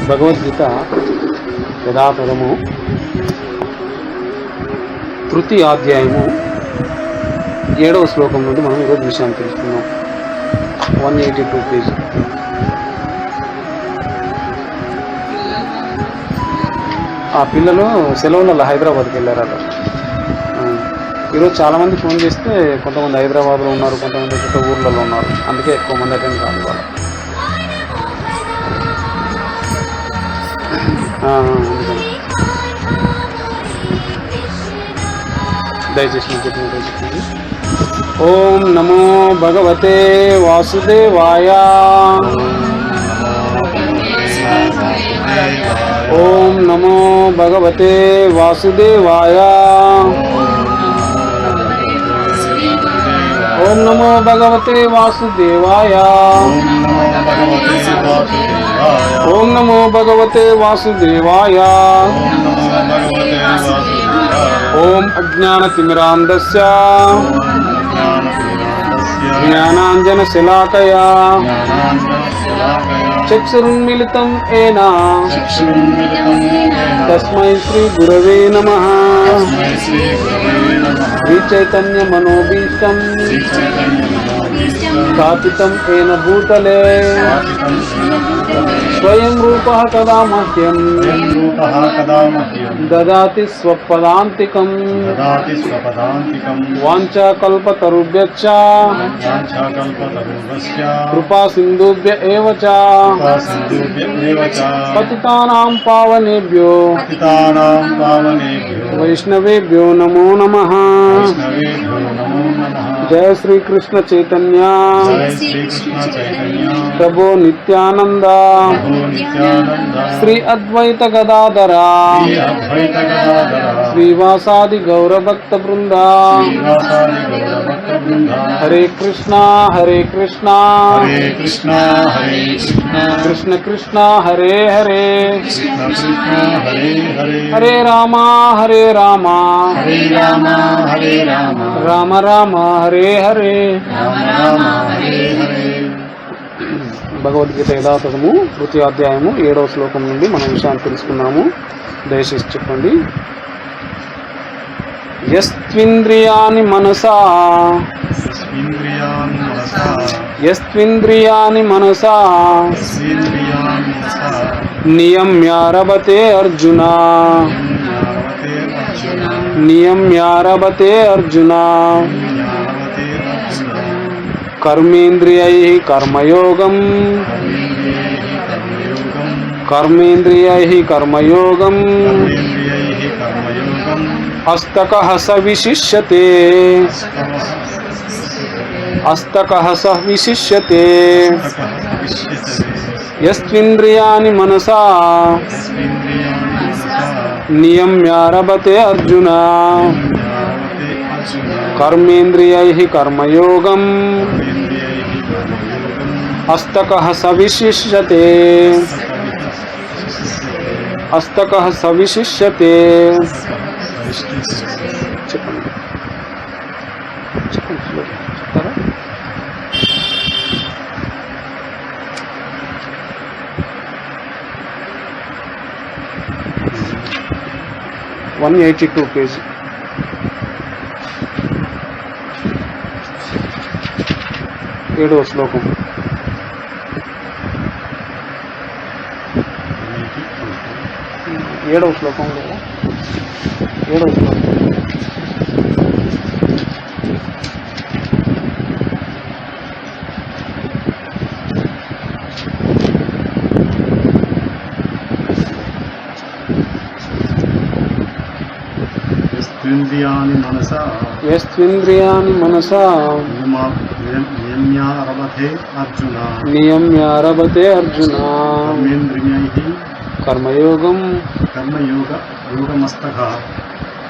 భగవద్గీత యథాతథము తృతీయ అధ్యాయము 7వ శ్లోకం నుండి మనం ఈరోజు విషయాన్ని తెలుసుకున్నాం. 182 పేజ్. ఆ పిల్లలు సెలవులలో హైదరాబాద్కి వెళ్ళారట. ఈరోజు చాలామంది ఫోన్ చేస్తే కొంతమంది హైదరాబాద్లో ఉన్నారు, కొంతమంది ఇతర ఊర్లలో ఉన్నారు. అందుకే ఎక్కువ మంది అటెండ్ కాదు వాళ్ళు. దయచేసి నేను చెప్పండి. ఓం నమో భగవతే వాసుదేవాయ. ఓం నమో భగవతే వాసుదేవాయ. ఓం నమో భగవతే వాసుదేవాయ. ఓం నమో భగవతే వాసుదేవాయ. ఓం అజ్ఞానతిమిరాంధస్య జ్ఞానాంజనశలాకయా చక్షురున్మిళితం ఏన తస్మై శ్రీ గురవే నమః. శ్రీ చైతన్య మనోభీష్టం స్థాపితం ఏన భూతలే స్వయం రూపః కదా మహ్యం దదాతి స్వపదాంతికం. వాంఛాకల్పతరుభ్యశ్చ కృపా సింధుభ్య ఏవ చ పతితానాం పావనేభ్యో వైష్ణవేభ్యో నమో నమః. జయ శ్రీ కృష్ణ చైతన్య ప్రభో నిత్యానంద శ్రీ అద్వైత గదాధర శ్రీవాసాది గౌరభక్త బృంద. హరే కృష్ణ హరే కృష్ణ కృష్ణ కృష్ణ హరే హరే హరే రామ హరే రామ రామ రామ హరే హరే. భగవద్గీత యథాతథము తృతీయ అధ్యాయము 7వ శ్లోకం నుండి మనం విషయాన్ని తెలుసుకున్నాము. దయచేసి చెప్పండి. యస్త్వింద్రియాణి మనసా నియమ్యారభతే అర్జున కర్మేంద్రియైః కర్మయోగం అస్తకః స విశిష్యతే. యస్త్వింద్రియాణి మనసా నియమ్యారభతే అర్జున కర్మేంద్రియైః కర్మయోగం అస్తకః స విశిష్యతే. చెప్పండి. చెప్తారా? 182 పేజ్. ఏడవ శ్లోకం. ఏడవ శ్లోకం. యస్త్వింద్రియాణి మనసా నియమ్యారభతే అర్జున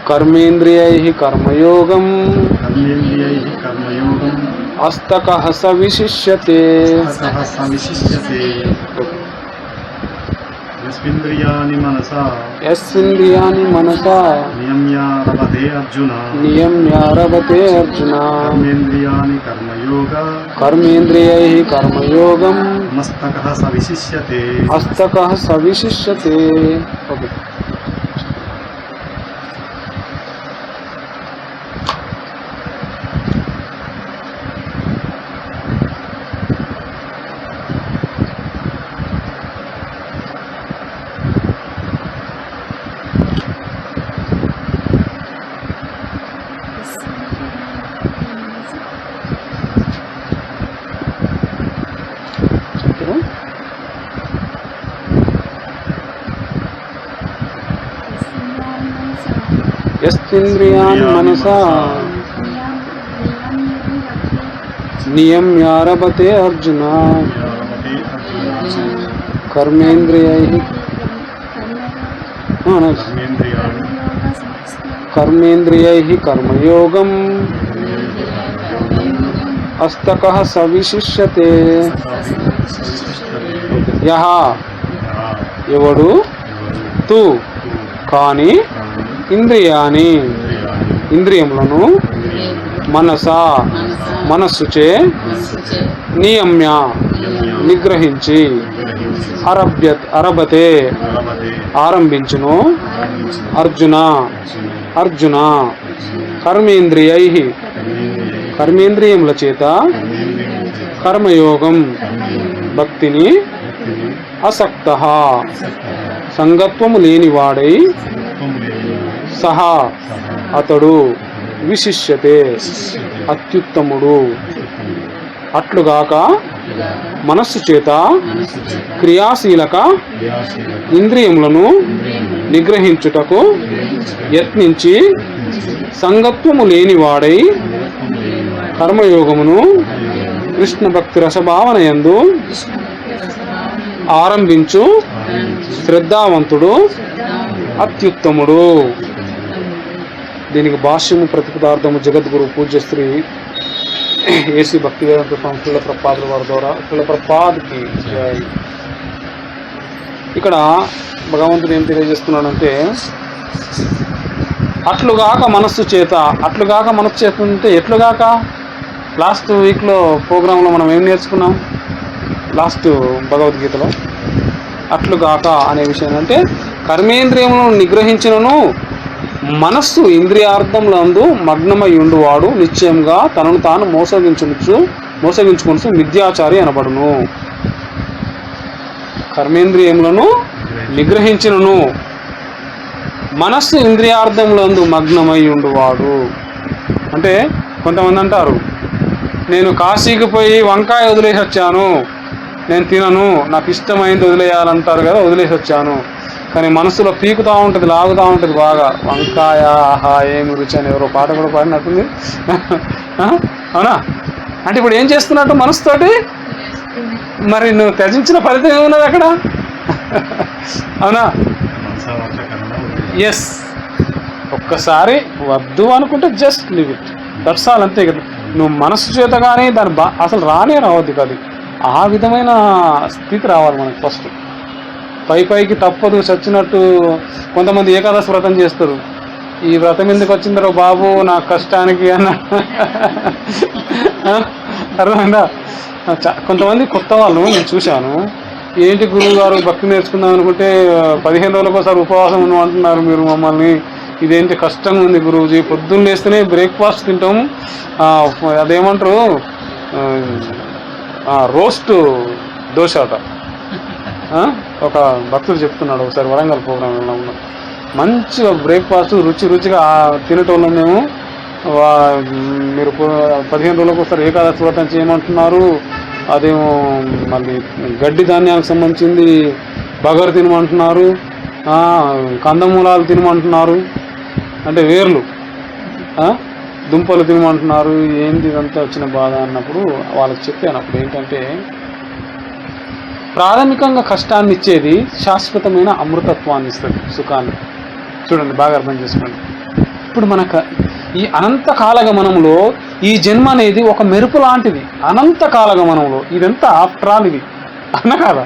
కర్మేంద్రియైః కర్మయోగం అస్తకః స విశిష్యతే. యస్మింద్రియాణి మనసా నియమ్యారభతే అర్జున కర్మేంద్రియైః కర్మయోగం మస్తకః సవిశిష్యతే. ఓకే. యస్మింద్రియాణి మనసా నియమ్యారభతే అర్జున కర్మేంద్రియైః కర్మయోగం అస్తకః సవిశిష్యతే. యహ ఎవడు తు కాని ఇంద్రియాని ఇంద్రియములను మనసా మనస్సుచే నియమ్య నిగ్రహించి అరభతే ఆరంభించును అర్జున కర్మేంద్రియైః కర్మేంద్రియముల చేత కర్మయోగం భక్తిని అసక్తః సంగత్వము లేనివాడై సహా అతడు విశిష్యతే అత్యుత్తముడు. అట్లుగాక మనస్సు చేత క్రియాశీలక ఇంద్రియములను నిగ్రహించుటకు యత్నించి సంగత్వము లేనివాడై కర్మయోగమును కృష్ణ భక్తి రసభావనయందు ఆరంభించు శ్రద్ధావంతుడు అత్యుత్తముడు. దీనికి భాష్యము ప్రతిపదార్థము జగద్గురు పూజ్యశ్రీ ఏసీ భక్తి వేదాంత సంస్థల ప్రపాదుల వారి ద్వారా ప్రపాద్కి. ఇక్కడ భగవంతుడు ఏం తెలియజేస్తున్నాడంటే అట్లుగాక మనస్సు చేత అంటే ఎట్లుగాక లాస్ట్ వీక్లో ప్రోగ్రాంలో మనం ఏం నేర్చుకున్నాం? లాస్ట్ భగవద్గీతలో అట్లుగాక అనే విషయం అంటే కర్మేంద్రియములను నిగ్రహించినను మనస్సు ఇంద్రియార్థములందు మగ్నమై ఉండువాడు నిశ్చయంగా తనను తాను మోసగించుకొనుచు మిథ్యాచారి అనబడును. కర్మేంద్రియములను నిగ్రహించినను మనస్సు ఇంద్రియార్థములందు మగ్నమై ఉండువాడు అంటే కొంతమంది అంటారు, నేను కాశీకి పోయి వంకాయ వదిలేసి వచ్చాను, నేను తినను, నాకు ఇష్టమైంది వదిలేయాలంటారు కదా, వదిలేసి వచ్చాను. కానీ మనసులో పీకుతూ ఉంటుంది, లాగుతూ ఉంటుంది బాగా. వంకాయ ఆహా ఏమి రుచి అని ఎవరో పాట కూడా పాడినట్టుంది. అవునా? అంటే ఇప్పుడు ఏం చేస్తున్నట్టు మనసుతోటి? మరి నువ్వు త్యజించిన ఫలితం ఏమున్నది అక్కడ? అవునా? ఎస్. ఒక్కసారి వద్దు అనుకుంటే just live it, that's all, అంతే కదా. నువ్వు మనస్సు చేత కానీ దాని అసలు రావద్దు కదా. ఆ విధమైన స్థితి రావాలి మనకు ఫస్ట్. పైకి తప్పదు చచ్చినట్టు కొంతమంది ఏకాదశి వ్రతం చేస్తారు. ఈ వ్రతం ఎందుకు వచ్చిందరో బాబు నా కష్టానికి అన్న అర్థమైందా? కొంతమంది కొత్త వాళ్ళు నేను చూశాను, ఏంటి గురువు గారు భక్తి నేర్చుకుందాం అనుకుంటే 15 రోజులకోసారి ఉపవాసం అంటున్నారు మీరు మమ్మల్ని, ఇదేంటి కష్టంగా ఉంది గురువుజీ, పొద్దున్న లేస్తేనే బ్రేక్ఫాస్ట్ తింటాము, అదేమంటారు రోస్ట్ దోశ అట. ఒక భక్తుడు చెప్తున్నాడు, ఒకసారి వరంగల్ ప్రోగ్రాంలో ఉన్నాం, మంచిగా బ్రేక్ఫాస్ట్ రుచిగా తినటంలో మేము, మీరు 15 రోజులకు ఒకసారి ఏకాదశి వ్రతం చేయమంటున్నారు, అదేమో మళ్ళీ గడ్డి ధాన్యానికి సంబంధించింది బగరు తినమంటున్నారు, కందమూలాలు తినమంటున్నారు, అంటే వేర్లు దుంపలు తినమంటున్నారు, ఏంటి ఇదంతా వచ్చిన బాధ అన్నప్పుడు వాళ్ళకి చెప్పాను. అప్పుడు ఏంటంటే ప్రాథమికంగా కష్టాన్ని ఇచ్చేది శాశ్వతమైన అమృతత్వాన్ని ఇస్తుంది, సుఖాన్ని. చూడండి, బాగా అర్థం చేసుకోండి. ఇప్పుడు మనకు ఈ అనంత కాలగమనంలో ఈ జన్మ అనేది ఒక మెరుపు లాంటిది. అనంత కాలగమనంలో ఇదంతా ఆఫ్టర్ ఆల్ ఇది అన్న కాదా?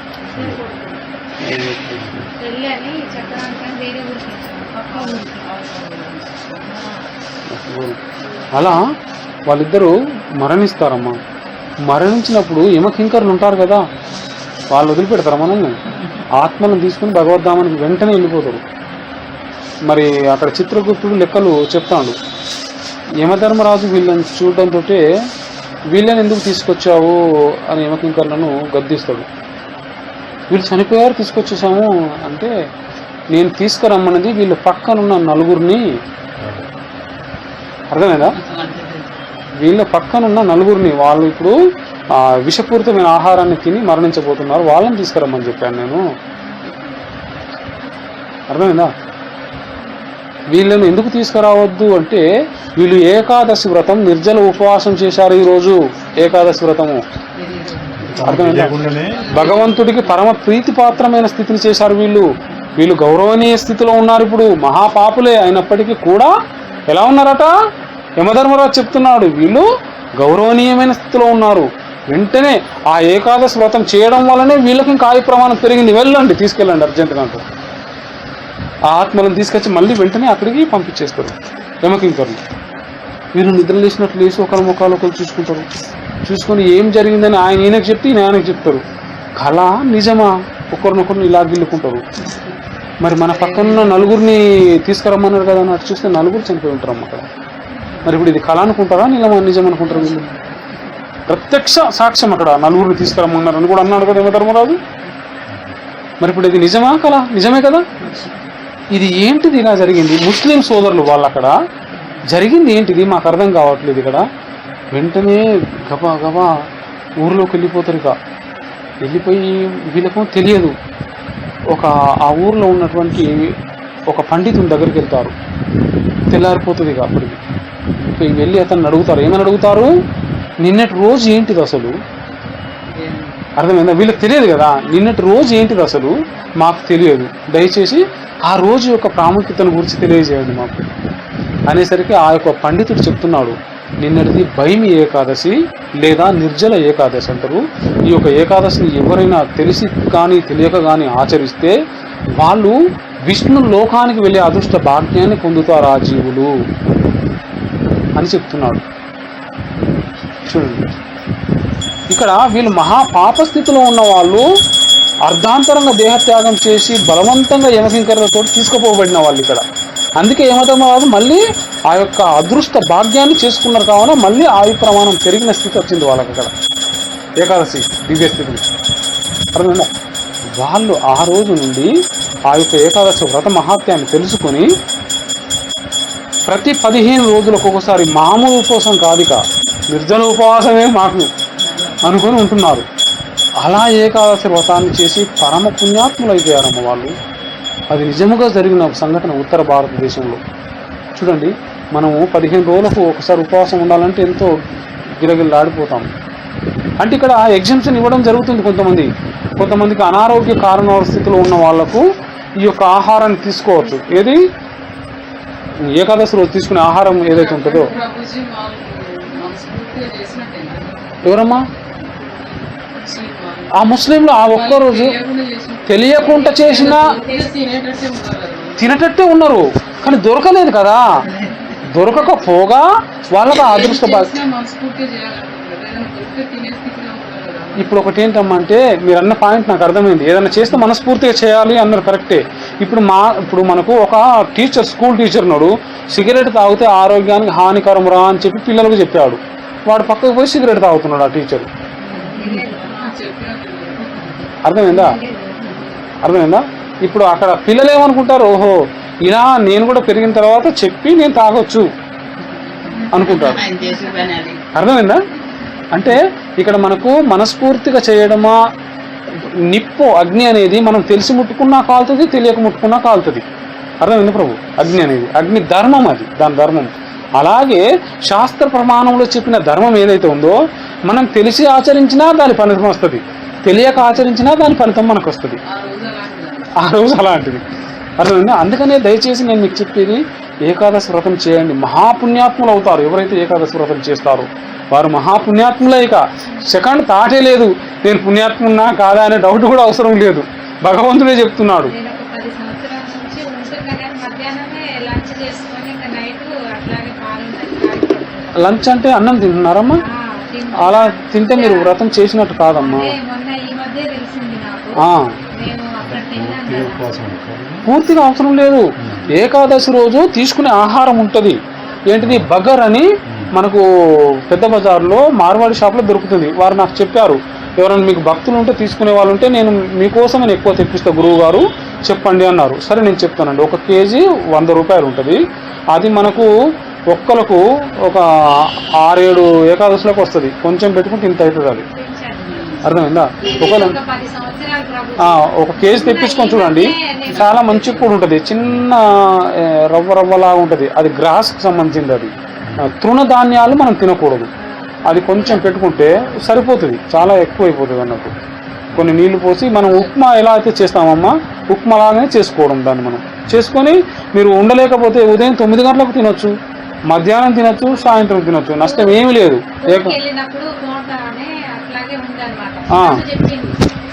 పెళ్ళి అని చెప్పడానికి వేరే ఊరికి ఇచ్చాను, పక్క ఊరికి. అలా వాళ్ళిద్దరూ మరణిస్తారమ్మా. మరణించినప్పుడు యమకింకర్లు ఉంటారు కదా, వాళ్ళు వదిలిపెడతారు మనల్ని. ఆత్మలను తీసుకుని భగవద్ధామానికి వెంటనే వెళ్ళిపోతారు. మరి అక్కడ చిత్రగుప్తుడు లెక్కలు చెప్తాడు. యమధర్మరాజు వీళ్ళని చూడడంతో వీళ్ళని ఎందుకు తీసుకొచ్చావు అని యమకింకర్లను గద్దిస్తాడు. వీళ్ళు చనిపోయారు, తీసుకొచ్చేసాము అంటే, నేను తీసుకురమ్మన్నది వీళ్ళ పక్కనున్న నలుగురిని. అర్థమైందా? వీళ్ళ పక్కనున్న నలుగురిని, వాళ్ళు ఇప్పుడు విషపూరితమైన ఆహారాన్ని తిని మరణించబోతున్నారు, వాళ్ళని తీసుకురమ్మని చెప్పాను నేను. అర్థమైందా? వీళ్ళను ఎందుకు తీసుకురావద్దు అంటే, వీళ్ళు ఏకాదశి వ్రతం నిర్జల ఉపవాసం చేశారు ఈరోజు. ఏకాదశి వ్రతము అర్థమైందా? భగవంతుడికి పరమ ప్రీతిపాత్రమైన స్థితిని చేశారు వీళ్ళు. వీళ్ళు గౌరవనీయ స్థితిలో ఉన్నారు. ఇప్పుడు మహాపాపులే అయినప్పటికీ కూడా ఎలా ఉన్నారట? యమధర్మరాజు చెప్తున్నాడు, వీళ్ళు గౌరవనీయమైన స్థితిలో ఉన్నారు. వెంటనే ఆ ఏకాదశి వ్రతం చేయడం వల్లనే వీళ్ళకి ఇంకా ఆయు ప్రమాణం పెరిగింది. వెళ్ళండి, తీసుకెళ్ళండి అర్జెంటుగా అంటారు. ఆ ఆత్మలను తీసుకొచ్చి మళ్ళీ వెంటనే అక్కడికి పంపించేస్తారు యమకింకర్లు. వీళ్ళు నిద్ర లేచినట్లు లేచి ఒకరి ముఖాలు ఒకరు చూసుకుంటారు. చూసుకొని ఏం జరిగిందని ఈయనకు చెప్తే ఆయనకు చెప్తారు. కళ నిజమా? ఒకరినొకరిని ఇలా గిల్లుకుంటారు. మరి మన పక్కనున్న నలుగురిని తీసుకురమ్మన్నారు కదా అని అటు చూస్తే నలుగురు చనిపోయి ఉంటారు అమ్మ అక్కడ. మరి ఇప్పుడు ఇది కళ అనుకుంటారా, నిజం అనుకుంటారు వీళ్ళు? ప్రత్యక్ష సాక్ష్యం అక్కడ, నలుగురిని తీసుకురమ్మన్నారు అని కూడా అన్నాడు కదా యమధర్మరాజు. మరి ఇప్పుడు ఇది నిజమా కళ? నిజమే కదా. ఇది ఏంటిది ఇలా జరిగింది? ముస్లిం సోదరులు వాళ్ళు అక్కడ జరిగింది ఏంటిది మాకు అర్థం కావట్లేదు. ఇక్కడ వెంటనే గబా గబా ఊర్లోకి వెళ్ళిపోతారు. ఇక వెళ్ళిపోయి వీళ్ళకు తెలియదు, ఆ ఊర్లో ఉన్నటువంటి ఒక పండితుని దగ్గరికి వెళ్తారు. తెల్లారిపోతుంది ఇక అప్పటికి. వెళ్ళి అతన్ని అడుగుతారు. ఏమని అడుగుతారు? నిన్నటి రోజు ఏంటిది అసలు? అర్థమైందా? వీళ్ళకి తెలియదు కదా, నిన్నటి రోజు ఏంటిది అసలు మాకు తెలియదు, దయచేసి ఆ రోజు యొక్క ప్రాముఖ్యతను గురించి తెలియజేయండి మాకు అనేసరికి ఆ యొక్క పండితుడు చెప్తున్నాడు, నిన్నటిది భైమి ఏకాదశి లేదా నిర్జల ఏకాదశి అంటారు. ఈ యొక్క ఏకాదశిని ఎవరైనా తెలిసి కానీ తెలియక కానీ ఆచరిస్తే వాళ్ళు విష్ణు లోకానికి వెళ్ళే అదృష్ట భాగ్యాన్ని పొందుతారు ఆ జీవులు అని చెప్తున్నాడు. చూడండి, ఇక్కడ వీళ్ళు మహాపాపస్థితిలో ఉన్న వాళ్ళు అర్ధాంతరంగా దేహత్యాగం చేసి బలవంతంగా యమకింకర్లతో తీసుకుపోబడిన వాళ్ళు ఇక్కడ. అందుకే యమధర్మరాజు మళ్ళీ ఆ యొక్క అదృష్ట భాగ్యాన్ని చేసుకున్నారు. కావున మళ్ళీ ఆయు ప్రమాణం పెరిగిన స్థితి వచ్చింది వాళ్ళకి అక్కడ, ఏకాదశి దివ్య స్థితి. అర్థమైందా? వాళ్ళు ఆ రోజు నుండి ఆ యొక్క ఏకాదశి వ్రత మహాత్యాన్ని తెలుసుకొని ప్రతి 15 రోజులకు ఒకసారి మామూలు ఉపవాసం కాదిక, నిర్జల ఉపవాసమే మాకు అనుకొని ఉంటున్నారు. అలా ఏకాదశి వ్రతాన్ని చేసి పరమ పుణ్యాత్ములు అయిపోయారమ్మ వాళ్ళు. అది నిజముగా జరిగిన సంఘటన ఉత్తర భారతదేశంలో. చూడండి, మనము 15 రోజులకు ఒకసారి ఉపవాసం ఉండాలంటే ఎంతో గిలగిల్లాడిపోతాం. అంటే ఇక్కడ ఎగ్జామ్షన్ ఇవ్వడం జరుగుతుంది. కొంతమందికి అనారోగ్య కారణ స్థితిలో ఉన్న వాళ్లకు ఈ యొక్క ఆహారాన్ని తీసుకోవచ్చు. ఏది ఏకాదశి రోజు తీసుకునే ఆహారం ఏదైతే ఉంటుందో. ఎవరమ్మా? ఆ ముస్లింలు ఆ ఒక్కరోజు తెలియకుండా చేసినా తినేటట్టే ఉన్నారు, కానీ దొరకలేదు కదా. దొరకకపోగా వాళ్ళకి అదృష్ట. ఇప్పుడు ఒకటి ఏంటమ్మా అంటే, మీరు అన్న పాయింట్ నాకు అర్థమైంది. ఏదైనా చేస్తే మనస్ఫూర్తిగా చేయాలి అన్నారు, కరెక్టే. ఇప్పుడు మనకు ఒక టీచర్, స్కూల్ టీచర్ ఉన్నాడు, సిగరెట్ తాగితే ఆరోగ్యానికి హానికరం రా అని చెప్పి పిల్లలకు చెప్పాడు. వాడు పక్కకు పోయి సిగరెట్ తాగుతున్నాడు ఆ టీచర్. అర్థమైందా? ఇప్పుడు అక్కడ పిల్లలు ఏమనుకుంటారు, ఓహో ఇలా నేను కూడా పెరిగిన తర్వాత చెప్పి నేను తాగొచ్చు అనుకుంటారు. అర్థమైందా? అంటే ఇక్కడ మనకు మనస్ఫూర్తిగా చేయడమా, నిప్పు అగ్ని అనేది మనం తెలిసి ముట్టుకున్నా కాలుతుంది, తెలియక ముట్టుకున్నా కాలుతుంది. అర్థమైంది ప్రభు? అగ్ని ధర్మం, అది దాని ధర్మం. అలాగే శాస్త్ర ప్రమాణంలో చెప్పిన ధర్మం ఏదైతే ఉందో, మనం తెలిసి ఆచరించినా దాని ఫలితం వస్తుంది, తెలియక ఆచరించినా దాని ఫలితం మనకు వస్తుంది. ఆ రోజు అలాంటిది. అర్థమైందా? అందుకనే దయచేసి నేను మీకు చెప్పేది ఏకాదశి వ్రతం చేయండి. మహాపుణ్యాత్ములు అవుతారు. ఎవరైతే ఏకాదశి వ్రతం చేస్తారో వారు మహాపుణ్యాత్ములే. ఇక సెకండ్ థాటే లేదు, నేను పుణ్యాత్మున్నా కాదా అనే డౌట్ కూడా అవసరం లేదు. భగవంతుడే చెప్తున్నాడు. నేను ఒక 10 సంవత్సరాల నుంచి ఉంటున్నా కానీ మధ్యాహ్నమే లంచ్ చేసుకొని ఇంకా నైట్ అట్లాగే పాలు లంచ్ అంటే అన్నం తింటున్నారమ్మా? అలా తింటే మీరు వ్రతం చేసినట్టు కాదమ్మా. మొన్న ఈ మధ్య తెలిసింది నాకు. ఆ, నేను అక్కడ తిన్నాను కదా. పూర్తిగా అవసరం లేదు. ఏకాదశి రోజు తీసుకునే ఆహారం ఉంటుంది. ఏంటిది? బగర్ అని మనకు పెద్ద బజార్లో మార్వాడి షాప్లో దొరుకుతుంది. వారు నాకు చెప్పారు, ఎవరైనా మీకు భక్తులు ఉంటే తీసుకునే వాళ్ళు ఉంటే నేను మీకోసం నేను ఎక్కువ తెప్పిస్తా గురువు గారు చెప్పండి అన్నారు. సరే నేను చెప్తానండి. 1 కేజీ 100 రూపాయలు ఉంటుంది. అది మనకు ఒక్కలకు ఒక 6-7 ఏకాదశులకు వస్తుంది. కొంచెం పెట్టుకుంటే ఇంత అవుతుంది. అది అర్థమైందా? ఒకవేళ ఒక 10 సంవత్సరాలు ప్రభు 1 కేజీ తెప్పించుకొని చూడండి, చాలా మంచి కూడా ఉంటుంది. చిన్న రవ్వలాగా ఉంటుంది. అది గ్రాస్కి సంబంధించింది. అది తృణధాన్యాలు మనం తినకూడదు. అది కొంచెం పెట్టుకుంటే సరిపోతుంది, చాలా ఎక్కువ అయిపోతుంది అన్నట్టు. కొన్ని నీళ్లు పోసి మనం ఉప్మా ఎలా అయితే చేస్తామమ్మా, ఉప్మా లాగానే చేసుకోవడం. దాన్ని మనం చేసుకొని మీరు ఉండలేకపోతే ఉదయం 9 గంటలకు తినొచ్చు, మధ్యాహ్నం తినొచ్చు, సాయంత్రం తినొచ్చు, నష్టం ఏమీ లేదు. వెళ్ళినప్పుడు తోటనే అట్లాగే ఉందన్నమాట. చెప్పింది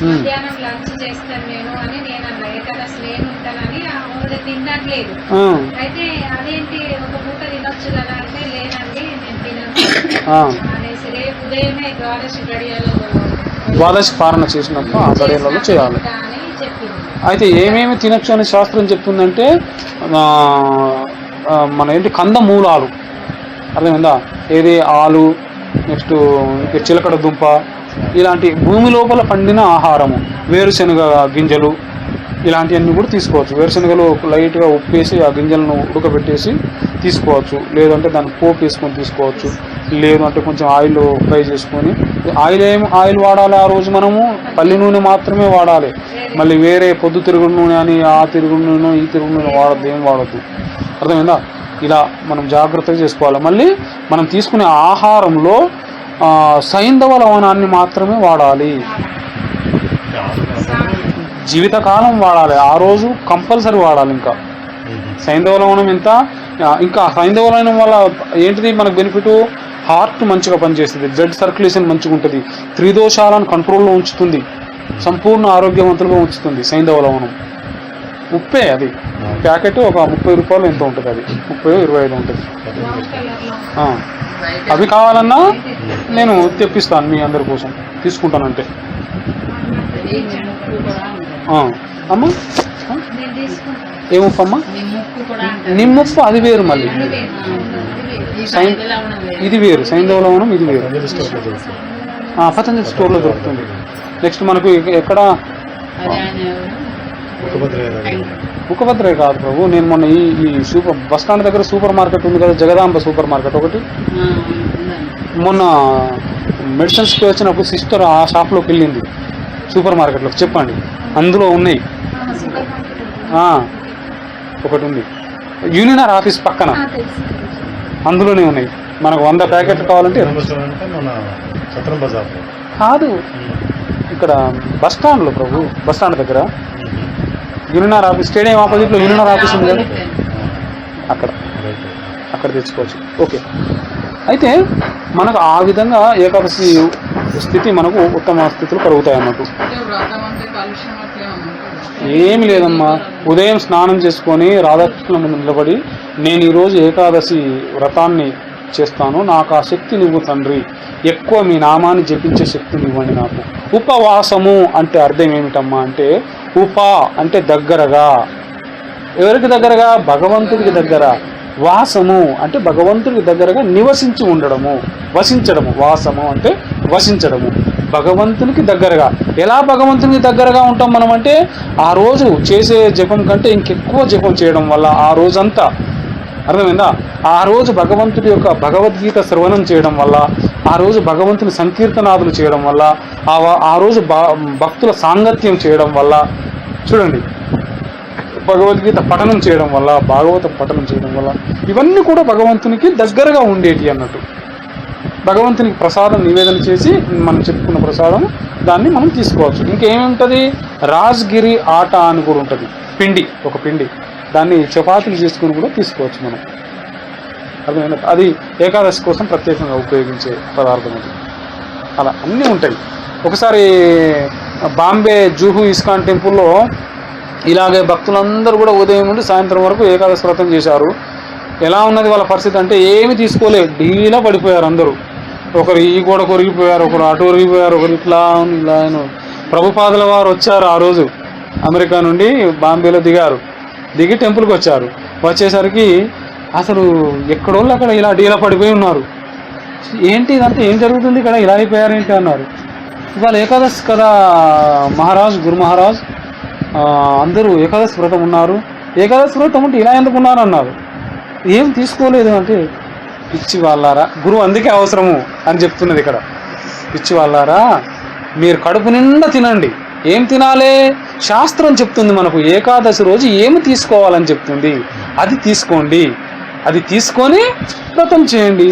మధ్యాహ్నం లంచ్ చేస్తాను నేను అని నేను అన్నా. ఏకాదశి నేను ఉంటానని ఆవిడ తినట్లేదు. అయితే అదేంటి ఒక పూట తినొచ్చు కదా అంటే లేదండి నేను తినను అనేసి రేపు ఉదయమే ద్వాదశి పాలన చేసినప్పుడు ఆ గడియలలో చేయాలి. అని చెప్పింది. అయితే ఏమేమి తినొచ్చు అని శాస్త్రం చెప్తుందంటే మన ఏంటి కందమూలాలు, అర్థమైందా? ఏది? ఆలు, నెక్స్ట్ చిలకడ దుంప, ఇలాంటి భూమి లోపల పండిన ఆహారము, వేరుశనగ గింజలు, ఇలాంటివన్నీ కూడా తీసుకోవచ్చు. వేరుశనగలు లైట్గా ఉప్పేసి ఆ గింజలను ఉడకబెట్టేసి తీసుకోవచ్చు. లేదంటే దాన్ని పోపు వేసుకొని తీసుకోవచ్చు. లేదంటే కొంచెం ఆయిల్ ఫ్రై చేసుకొని, ఆయిల్ వాడాలి ఆ రోజు మనము పల్లి నూనె మాత్రమే వాడాలి. మళ్ళీ వేరే పొద్దు తిరుగుడు నూనె అని ఆ తిరుగుడు నూనె ఈ తిరుగుడు నూనె వాడద్దు, ఏం వాడద్దు. అర్థమైందా? ఇలా మనం జాగ్రత్తగా చేసుకోవాలి. మళ్ళీ మనం తీసుకునే ఆహారంలో సైంధవ లవణాన్ని మాత్రమే వాడాలి. జీవితకాలం వాడాలి. ఆ రోజు కంపల్సరీ వాడాలి. ఇంకా సైంధవ లవణం ఎంత, ఇంకా సైంధవ లవణం వల్ల ఏంటిది మనకు బెనిఫిట్? హార్ట్ మంచిగా పనిచేస్తుంది, బ్లడ్ సర్క్యులేషన్ మంచిగా ఉంటుంది, త్రిదోషాలను కంట్రోల్లో ఉంచుతుంది, సంపూర్ణ ఆరోగ్యవంతులుగా ఉంచుతుంది సైంధవ లవణం. ఉప్పే అది ప్యాకెట్ ఒక 30 రూపాయలు ఎంత ఉంటుంది. అది 30-25 ఉంటుంది. అవి కావాలన్నా నేను తెప్పిస్తాను మీ అందరి కోసం, తీసుకుంటానంటే. అమ్మ ఏముప్పు అమ్మ? నిమ్ముప్పు అది వేరు, మళ్ళీ ఇది వేరు. సైంధవ లవణం ఇది వేరు. పతంజలి స్టోర్లో దొరుకుతుంది. నెక్స్ట్ మనకు ఎక్కడ? ముఖభద్రే కాదు ప్రభు, నేను మొన్న ఈ బస్ స్టాండ్ దగ్గర సూపర్ మార్కెట్ ఉంది కదా, జగదాంబ సూపర్ మార్కెట్ ఒకటి. మొన్న మెడిసిన్స్కి వచ్చినప్పుడు సిస్టర్ ఆ షాప్లోకి వెళ్ళింది, సూపర్ మార్కెట్లోకి. చెప్పండి, అందులో ఉన్నాయి. ఒకటి ఉంది యూనియన్ ఆఫీస్ పక్కన, అందులోనే ఉన్నాయి. మనకు 100 ప్యాకెట్లు కావాలంటే కాదు, ఇక్కడ బస్ స్టాండ్లో ప్రభు, బస్ స్టాండ్ దగ్గర యూనియన్ ఆఫీస్, స్టేడియం ఆపోజిట్లో యూనియన్ ఆఫీస్ ఉంది కదా, అక్కడ తెచ్చుకోవచ్చు. ఓకే. అయితే మనకు ఆ విధంగా ఏకాదశి స్థితి మనకు ఉత్తమ స్థితులు కలుగుతాయి అన్నట్టు. ఏమి లేదమ్మా, ఉదయం స్నానం చేసుకొని రాధాకృష్ణుల ముందు నిలబడి నేను ఈరోజు ఏకాదశి వ్రతాన్ని చేస్తాను, నాకు ఆ శక్తిని ఇవ్వు తండ్రి, ఎక్కువ మీ నామాన్ని జపించే శక్తిని ఇవ్వండి నాకు. ఉపవాసము అంటే అర్థం ఏమిటమ్మా అంటే, అంటే దగ్గరగా. ఎవరికి దగ్గరగా? భగవంతుడికి దగ్గర. వాసము అంటే భగవంతుడికి దగ్గరగా నివసించి ఉండడము, వసించడము. వాసము అంటే వసించడము, భగవంతునికి దగ్గరగా. ఎలా భగవంతునికి దగ్గరగా ఉంటాం మనం అంటే, ఆ రోజు చేసే జపం కంటే ఇంకెక్కువ జపం చేయడం వల్ల ఆ రోజంతా, అర్థమైందా? ఆ రోజు భగవంతుడి యొక్క భగవద్గీత శ్రవణం చేయడం వల్ల, ఆ రోజు భగవంతుని సంకీర్తనాదులు చేయడం వల్ల, ఆ రోజు భక్తుల సాంగత్యం చేయడం వల్ల, చూడండి, భగవద్గీత పఠనం చేయడం వల్ల, భాగవత పఠనం చేయడం వల్ల, ఇవన్నీ కూడా భగవంతునికి దగ్గరగా ఉండేటి అన్నట్టు. భగవంతునికి ప్రసాదం నివేదన చేసి మనం చెప్పుకున్న ప్రసాదం దాన్ని మనం తీసుకోవచ్చు. ఇంకేముంటుంది, రాజ్గిరి ఆట అని కూడా ఉంటుంది, పిండి, ఒక పిండి, దాన్ని చపాతీలు చేసుకుని కూడా తీసుకోవచ్చు మనం. అర్థమైందా? అది ఏకాదశి కోసం ప్రత్యేకంగా ఉపయోగించే పదార్థం అది. అలా అన్నీ ఉంటాయి. ఒకసారి బాంబే జూహు ఇస్కాన్ టెంపుల్లో ఇలాగే భక్తులందరూ కూడా ఉదయం నుండి సాయంత్రం వరకు ఏకాదశి వ్రతం చేశారు. ఎలా ఉన్నది వాళ్ళ పరిస్థితి అంటే ఏమి తీసుకోలేదు, ఢీలా పడిపోయారు అందరూ. ఒకరు ఈ గోడ కొరిగిపోయారు, ఒకరు అటు ఒరిగిపోయారు, ఒకరు ఇట్లా ఇలా. ప్రభుపాదుల వారు వచ్చారు ఆ రోజు, అమెరికా నుండి బాంబేలో దిగి టెంపుల్కి వచ్చారు. వచ్చేసరికి అసలు ఎక్కడోళ్ళు అక్కడ ఇలా డీలా పడిపోయి ఉన్నారు. ఏంటి ఇదంతా, ఏం జరుగుతుంది ఇక్కడ, ఇలా అయిపోయారేంటి అన్నారు. ఇవాళ ఏకాదశి కదా మహారాజ్, గురు మహారాజ్, అందరూ ఏకాదశి వ్రతం ఉన్నారు, ఏకాదశి వ్రతం ఉంటే ఇలా ఎందుకు ఉన్నారు అన్నారు. ఏం తీసుకోలేదు అంటే, పిచ్చి వాళ్ళారా, గురువు అందుకే అవసరము అని చెప్తున్నది ఇక్కడ. పిచ్చి వాళ్ళారా, మీరు కడుపు నిండా తినండి. ఏం తినాలి, శాస్త్రం చెప్తుంది మనకు. ఏకాదశి రోజు ఏమి తీసుకోవాలని చెప్తుంది, అది తీసుకోండి. అది తీసుకొని వ్రతం చేయండి,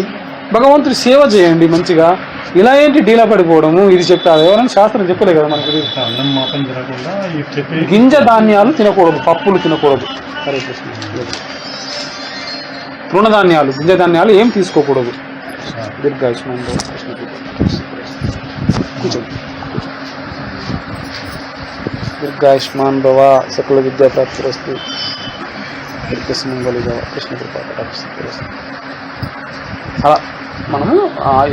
భగవంతుడి సేవ చేయండి మంచిగా. ఇలా ఏంటి డీలా పడిపోవడము, ఇది చెప్తారు ఎవరైనా, శాస్త్రం చెప్పలే కదా మనకి. అన్నం మాత్రం తినకుండా గింజ ధాన్యాలు తినకూడదు, పప్పులు తినకూడదు. హరే కృష్ణ. తృణధాన్యాలు, గింజ ధాన్యాలు ఏం తీసుకోకూడదు. దీర్ఘాయుష్మాన్ కృష్ణ. కూర్చోండి. దీర్ఘాయుష్మాన్ భవ, సకల విద్యా ప్రాప్తిరస్తు, దీర్ఘసుమంగళి భవ, కృష్ణ కృపా కటాక్షిస్తు. అలా మనము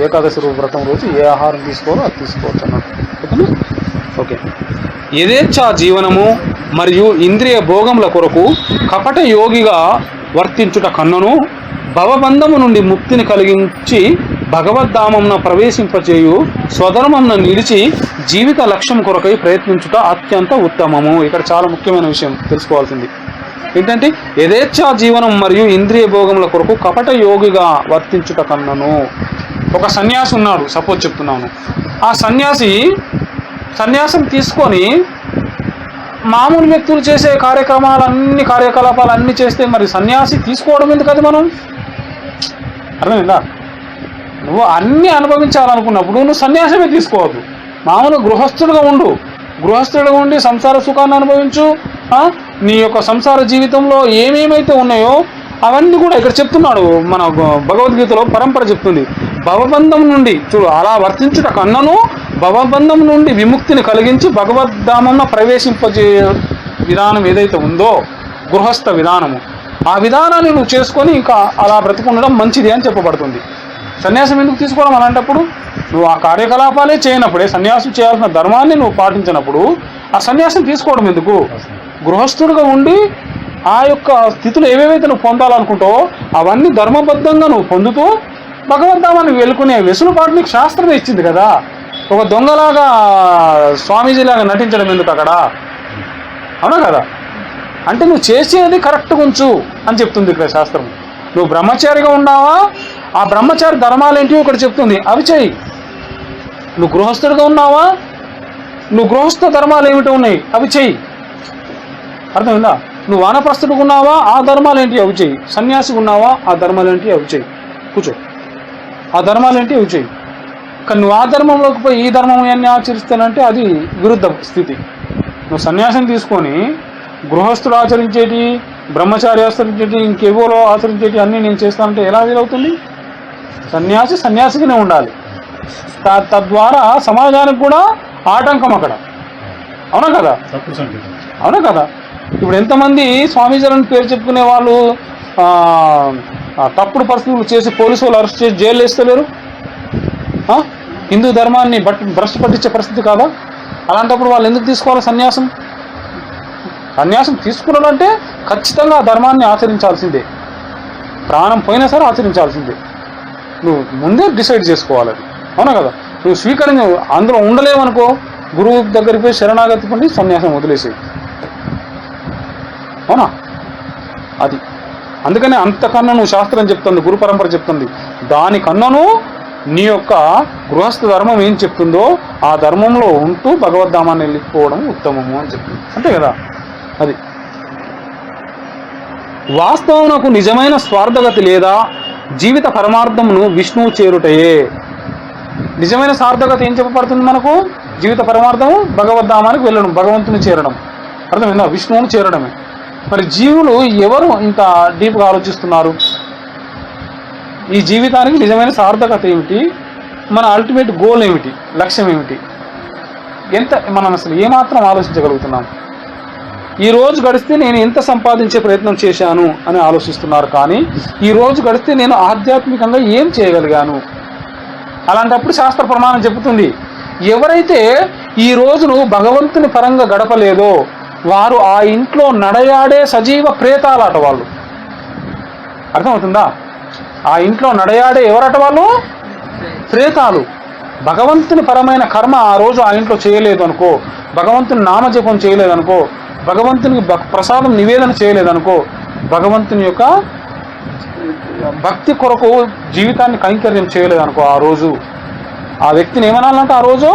ఏకాదశి వ్రతం రోజు ఏ ఆహారం తీసుకోవాలో అది తీసుకోవచ్చు అన్నట్టు. ఓకేనా? ఓకే. యథేచ్ఛా జీవనము మరియు ఇంద్రియ భోగముల కొరకు కపట యోగిగా వర్తించుట కన్నను భవబంధము నుండి ముక్తిని కలిగించి భగవద్ధామంన ప్రవేశింపచేయు స్వధర్మంను నిలిచి జీవిత లక్ష్యం కొరకై ప్రయత్నించుట అత్యంత ఉత్తమము. ఇక్కడ చాలా ముఖ్యమైన విషయం తెలుసుకోవాల్సింది ఏంటంటే, యథేచ్ఛా జీవనం మరియు ఇంద్రియ భోగముల కొరకు కపట యోగిగా వర్తించుట కన్నను. ఒక సన్యాసి ఉన్నాడు, సపోజ్ చెప్తున్నాను. ఆ సన్యాసం తీసుకొని మామూలు వ్యక్తులు చేసే కార్యకలాపాలన్నీ చేస్తే మరి సన్యాసి తీసుకోవడం ఎందుకు? అది మనం అర్థమైందా? నువ్వు అన్నీ అనుభవించాలనుకున్నప్పుడు నువ్వు సన్యాసమే తీసుకోవద్దు. మామూలు గృహస్థుడుగా ఉండి సంసార సుఖాన్ని అనుభవించు. నీ యొక్క సంసార జీవితంలో ఏమేమైతే ఉన్నాయో అవన్నీ కూడా ఇక్కడ చెప్తున్నాడు. మన భగవద్గీతలో పరంపర చెప్తుంది, భవబంధం నుండి చూడు అలా వర్తించుట కన్నను భవబంధం నుండి విముక్తిని కలిగించి భగవద్ధామంన ప్రవేశింపజే విధానం ఏదైతే ఉందో గృహస్థ విధానము, ఆ విధానాన్ని నువ్వు చేసుకొని ఇంకా అలా బ్రతుకుండడం మంచిది అని చెప్పబడుతుంది. సన్యాసం ఎందుకు తీసుకోవడం అలాంటప్పుడు? నువ్వు ఆ కార్యకలాపాలే చేయనప్పుడే, సన్యాసం చేయాల్సిన ధర్మాన్ని నువ్వు పాటించినప్పుడు ఆ సన్యాసం తీసుకోవడం ఎందుకు? గృహస్థుడిగా ఉండి ఆ యొక్క స్థితులు ఏవేవైతే నువ్వు పొందాలనుకుంటావో అవన్నీ ధర్మబద్ధంగా నువ్వు పొందుతూ భగవద్ధామాన్ని వెళ్ళుకునే వెసులుబాటు నీకు శాస్త్రమే ఇచ్చింది కదా. ఒక దొంగలాగా స్వామీజీలాగా నటించడం ఎందుకు అక్కడ? అవునా కదా? అంటే నువ్వు చేసేది కరెక్ట్గా ఉంచు అని చెప్తుంది ఇక్కడ శాస్త్రం. నువ్వు బ్రహ్మచారిగా ఉన్నావా, ఆ బ్రహ్మచారి ధర్మాలు ఏంటివో ఇక్కడ చెప్తుంది, అవి చెయ్యి. నువ్వు గృహస్థుడిగా ఉన్నావా, నువ్వు గృహస్థ ధర్మాలు ఏమిటో ఉన్నాయి అవి చెయ్యి. అర్థమైందా? నువ్వు వానప్రస్థుడిగా ఉన్నావా, ఆ ధర్మాలు ఏంటి అవి చెయ్యి. సన్యాసిగా ఉన్నావా, ఆ ధర్మాలు ఏంటి అవి చెయ్యి. కూర్చో, ఆ ధర్మాలు ఏంటి అవి చెయ్యి. కానీ నువ్వు ఆ ధర్మంలోకి పోయి ఈ ధర్మం అన్నీ ఆచరిస్తానంటే అది విరుద్ధ స్థితి. నువ్వు సన్యాసం తీసుకొని గృహస్థుడు ఆచరించేటి, బ్రహ్మచారి ఆచరించేటి, ఇంకెవరో ఆచరించేటి అన్నీ నేను చేస్తానంటే ఎలా వీలవుతుంది? సన్యాసిగానే ఉండాలి. తద్వారా సమాజానికి కూడా ఆటంకం అక్కడ. అవునా కదా? అవునా కదా? ఇప్పుడు ఎంతమంది స్వామీజీలను పేరు చెప్పుకునే వాళ్ళు తప్పుడు పరిస్థితులు చేసి పోలీసు వాళ్ళు అరెస్ట్ చేసి జైలు వేస్తలేరు. హిందూ ధర్మాన్ని భ్రష్టు పట్టించే పరిస్థితి కాదా? అలాంటప్పుడు వాళ్ళు ఎందుకు తీసుకోవాలి సన్యాసం? సన్యాసం తీసుకున్నాడంటే ఖచ్చితంగా ఆ ధర్మాన్ని ఆచరించాల్సిందే, ప్రాణం పోయినా సరే ఆచరించాల్సిందే. నువ్వు ముందే డిసైడ్ చేసుకోవాలి అది. అవునా కదా? నువ్వు స్వీకరించి అందులో ఉండలేవనుకో, గురువు దగ్గరికి పోయి శరణాగతి పొంది సన్యాసం వదిలేసేది. అవునా? అది అందుకనే అంతకన్నా నువ్వు శాస్త్రం చెప్తుంది, గురు పరంపర చెప్తుంది, దానికన్నాను నీ యొక్క గృహస్థ ధర్మం ఏం చెప్తుందో ఆ ధర్మంలో ఉంటూ భగవద్ధామాన్ని వెళ్ళిపోవడం ఉత్తమము అని చెప్తుంది. అంతే కదా? అది వాస్తవమునకు నిజమైన స్వార్థగతి లేదా జీవిత పరమార్థమును విష్ణువు చేరుటయే. నిజమైన సార్థకత ఏం చెప్పబడుతుంది మనకు? జీవిత పరమార్థము భగవద్ధామానికి వెళ్ళడం, భగవంతుని చేరడం. అర్థమైందా? విష్ణువుని చేరడమే. మరి జీవులు ఎవరు ఇంత డీప్గా ఆలోచిస్తున్నారు? ఈ జీవితానికి నిజమైన సార్థకత ఏమిటి, మన అల్టిమేట్ గోల్ ఏమిటి, లక్ష్యం ఏమిటి, మనం అసలు ఏమాత్రం ఆలోచించగలుగుతున్నాం? ఈ రోజు గడిస్తే నేను ఎంత సంపాదించే ప్రయత్నం చేశాను అని ఆలోచిస్తున్నారు, కానీ ఈ రోజు గడిస్తే నేను ఆధ్యాత్మికంగా ఏం చేయగలిగాను? అలాంటప్పుడు శాస్త్ర ప్రమాణం చెబుతుంది, ఎవరైతే ఈ రోజును భగవంతుని పరంగా గడపలేదో వారు ఆ ఇంట్లో నడయాడే సజీవ ప్రేతాలట వాళ్ళు. అర్థమవుతుందా? ఆ ఇంట్లో నడయాడే ఎవరట వాళ్ళు? ప్రేతాలు. భగవంతుని పరమైన కర్మ ఆ రోజు ఆ ఇంట్లో చేయలేదు అనుకో, భగవంతుని నామజపం చేయలేదనుకో, భగవంతునికి ప్రసాదం నివేదన చేయలేదనుకో, భగవంతుని యొక్క భక్తి కొరకు జీవితాన్ని కైంకర్యం చేయలేదనుకో, ఆ రోజు ఆ వ్యక్తిని ఏమనాలంటే ఆ రోజు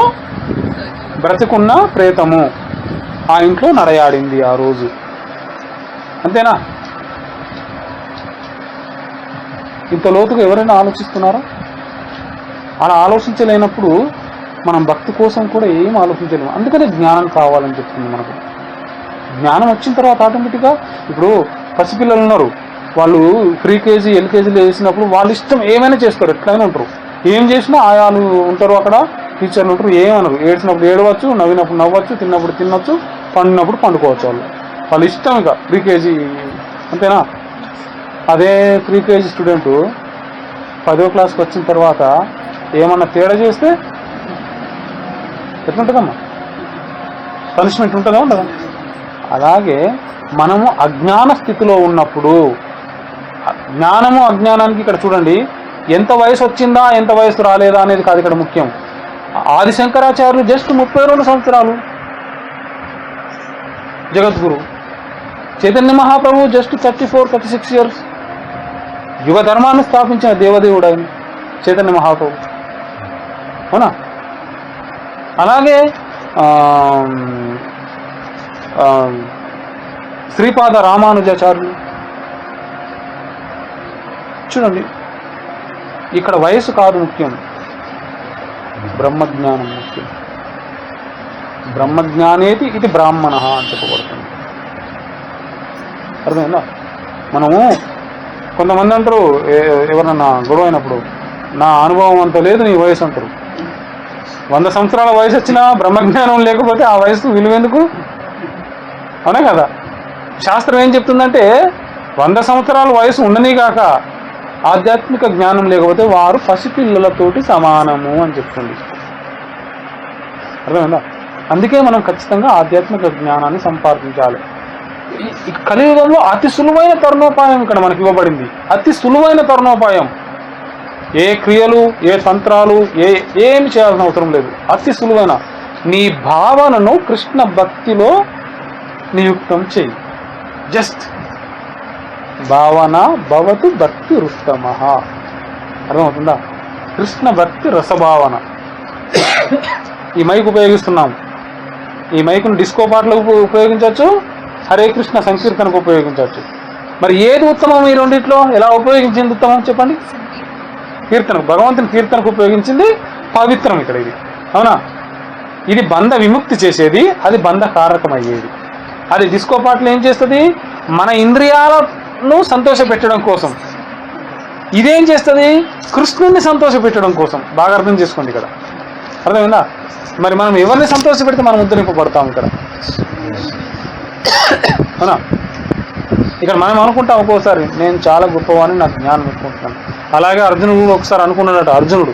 బ్రతికున్న ప్రేతము, ఆ ఇంట్లో నడయాడింది ఆ రోజు. అంతేనా? ఇంత లోతుగా ఎవరైనా ఆలోచిస్తున్నారా? అలా ఆలోచించలేనప్పుడు మనం భక్తి కోసం కూడా ఏం ఆలోచించలేము. అందుకనే జ్ఞానం కావాలని చెప్తుంది మనకు. జ్ఞానం వచ్చిన తర్వాత ఆటోమేటిక్గా, ఇప్పుడు పసిపిల్లలు ఉన్నారు, వాళ్ళు ప్రీకేజీ ఎల్కేజీలో వేసినప్పుడు వాళ్ళ ఇష్టం ఏమైనా చేస్తారు, ఎట్లయినా ఉంటారు. ఏం చేసినా ఆయాలు ఉంటారు, అక్కడ టీచర్లు ఉంటారు, ఏమనరు. ఏడ్చినప్పుడు ఏడవచ్చు, నవ్వినప్పుడు నవ్వచ్చు, తిన్నప్పుడు తినొచ్చు, పండినప్పుడు పండుకోవచ్చు. వాళ్ళ ఇష్టం ఇక ప్రీకేజీ. అంతేనా? అదే ప్రీకేజీ స్టూడెంటు 10వ క్లాస్కి వచ్చిన తర్వాత ఏమన్నా తేడా చేస్తే ఎట్లుంటుందమ్మా? పనిష్మెంట్ ఉంటుందా ఉండదా? అలాగే మనము అజ్ఞాన స్థితిలో ఉన్నప్పుడు, జ్ఞానము అజ్ఞానానికి ఇక్కడ చూడండి, ఎంత వయసు వచ్చిందా ఎంత వయసు రాలేదా అనేది కాదు ఇక్కడ ముఖ్యం. ఆది శంకరాచార్యులు జస్ట్ 32 సంవత్సరాలు, జగద్గురు చైతన్య మహాప్రభు జస్ట్ 34-36 ఇయర్స్. యువ ధర్మాన్ని స్థాపించిన దేవదేవుడు ఆయన చైతన్య మహాప్రభు, అవునా? అలాగే శ్రీపాద రామానుజాచార్యులు చూడండి. ఇక్కడ వయసు కాదు ముఖ్యం, బ్రహ్మజ్ఞానం ముఖ్యం. బ్రహ్మజ్ఞానేతి ఇది బ్రాహ్మణ అని చెప్పబడుతుంది. అర్థమైందా? మనము కొంతమంది అంటారు, ఎవరన్నా గొడవ అయినప్పుడు, నా అనుభవం అంత లేదు నీ వయసు అంటారు. 100 సంవత్సరాల వయసు వచ్చినా బ్రహ్మజ్ఞానం లేకపోతే ఆ వయసు విలువెందుకు? అవునా కదా? శాస్త్రం ఏం చెప్తుందంటే 100 సంవత్సరాల వయసు ఉండని కాక ఆధ్యాత్మిక జ్ఞానం లేకపోతే వారు పసిపిల్లలతోటి సమానము అని చెప్తుంది. అర్థమైందా? అందుకే మనం ఖచ్చితంగా ఆధ్యాత్మిక జ్ఞానాన్ని సంపాదించాలి. ఈ కలియుగంలో అతి సులువైన తరుణోపాయం ఇక్కడ మనకి ఇవ్వబడింది. అతి సులువైన తరుణోపాయం. ఏ క్రియలు, ఏ తంత్రాలు, ఏమి చేయాల్సిన అవసరం లేదు. అతి సులువైన నీ భావనను కృష్ణ భక్తిలో నియుక్తం చేయి. జస్ట్ భావన భవతు భక్తి రుత్తమ. అర్థమవుతుందా? కృష్ణ భక్తి రసభావన. ఈ మైక్ ఉపయోగిస్తున్నాం, ఈ మైకును డిస్కో పాటలకు ఉపయోగించవచ్చు, హరే కృష్ణ సంకీర్తనకు ఉపయోగించవచ్చు. మరి ఏది ఉత్తమం? ఈ రెండిట్లో ఎలా ఉపయోగించింది ఉత్తమం చెప్పండి? కీర్తనకు, భగవంతుని కీర్తనకు ఉపయోగించింది పవిత్రం ఇక్కడ ఇది, అవునా? ఇది బంధ విముక్తి చేసేది, అది బంధ కారకమయ్యేది. అది డిస్కో పాటలు ఏం చేస్తుంది? మన ఇంద్రియాలను సంతోష పెట్టడం కోసం. ఇదేం చేస్తుంది? కృష్ణుని సంతోష పెట్టడం కోసం. బాగా అర్థం చేసుకోండి ఇక్కడ. అర్థమైందా? మరి మనం ఎవరిని సంతోష పెడితే మనం ఉద్ధరింపబడతాం ఇక్కడ, అవునా? ఇక్కడ మనం అనుకుంటాం ఒక్కోసారి, నేను చాలా గొప్పవాడిని, నాకు జ్ఞానం అనుకుంటున్నాను. అలాగే అర్జునుడు ఒకసారి అనుకున్నాడట. అర్జునుడు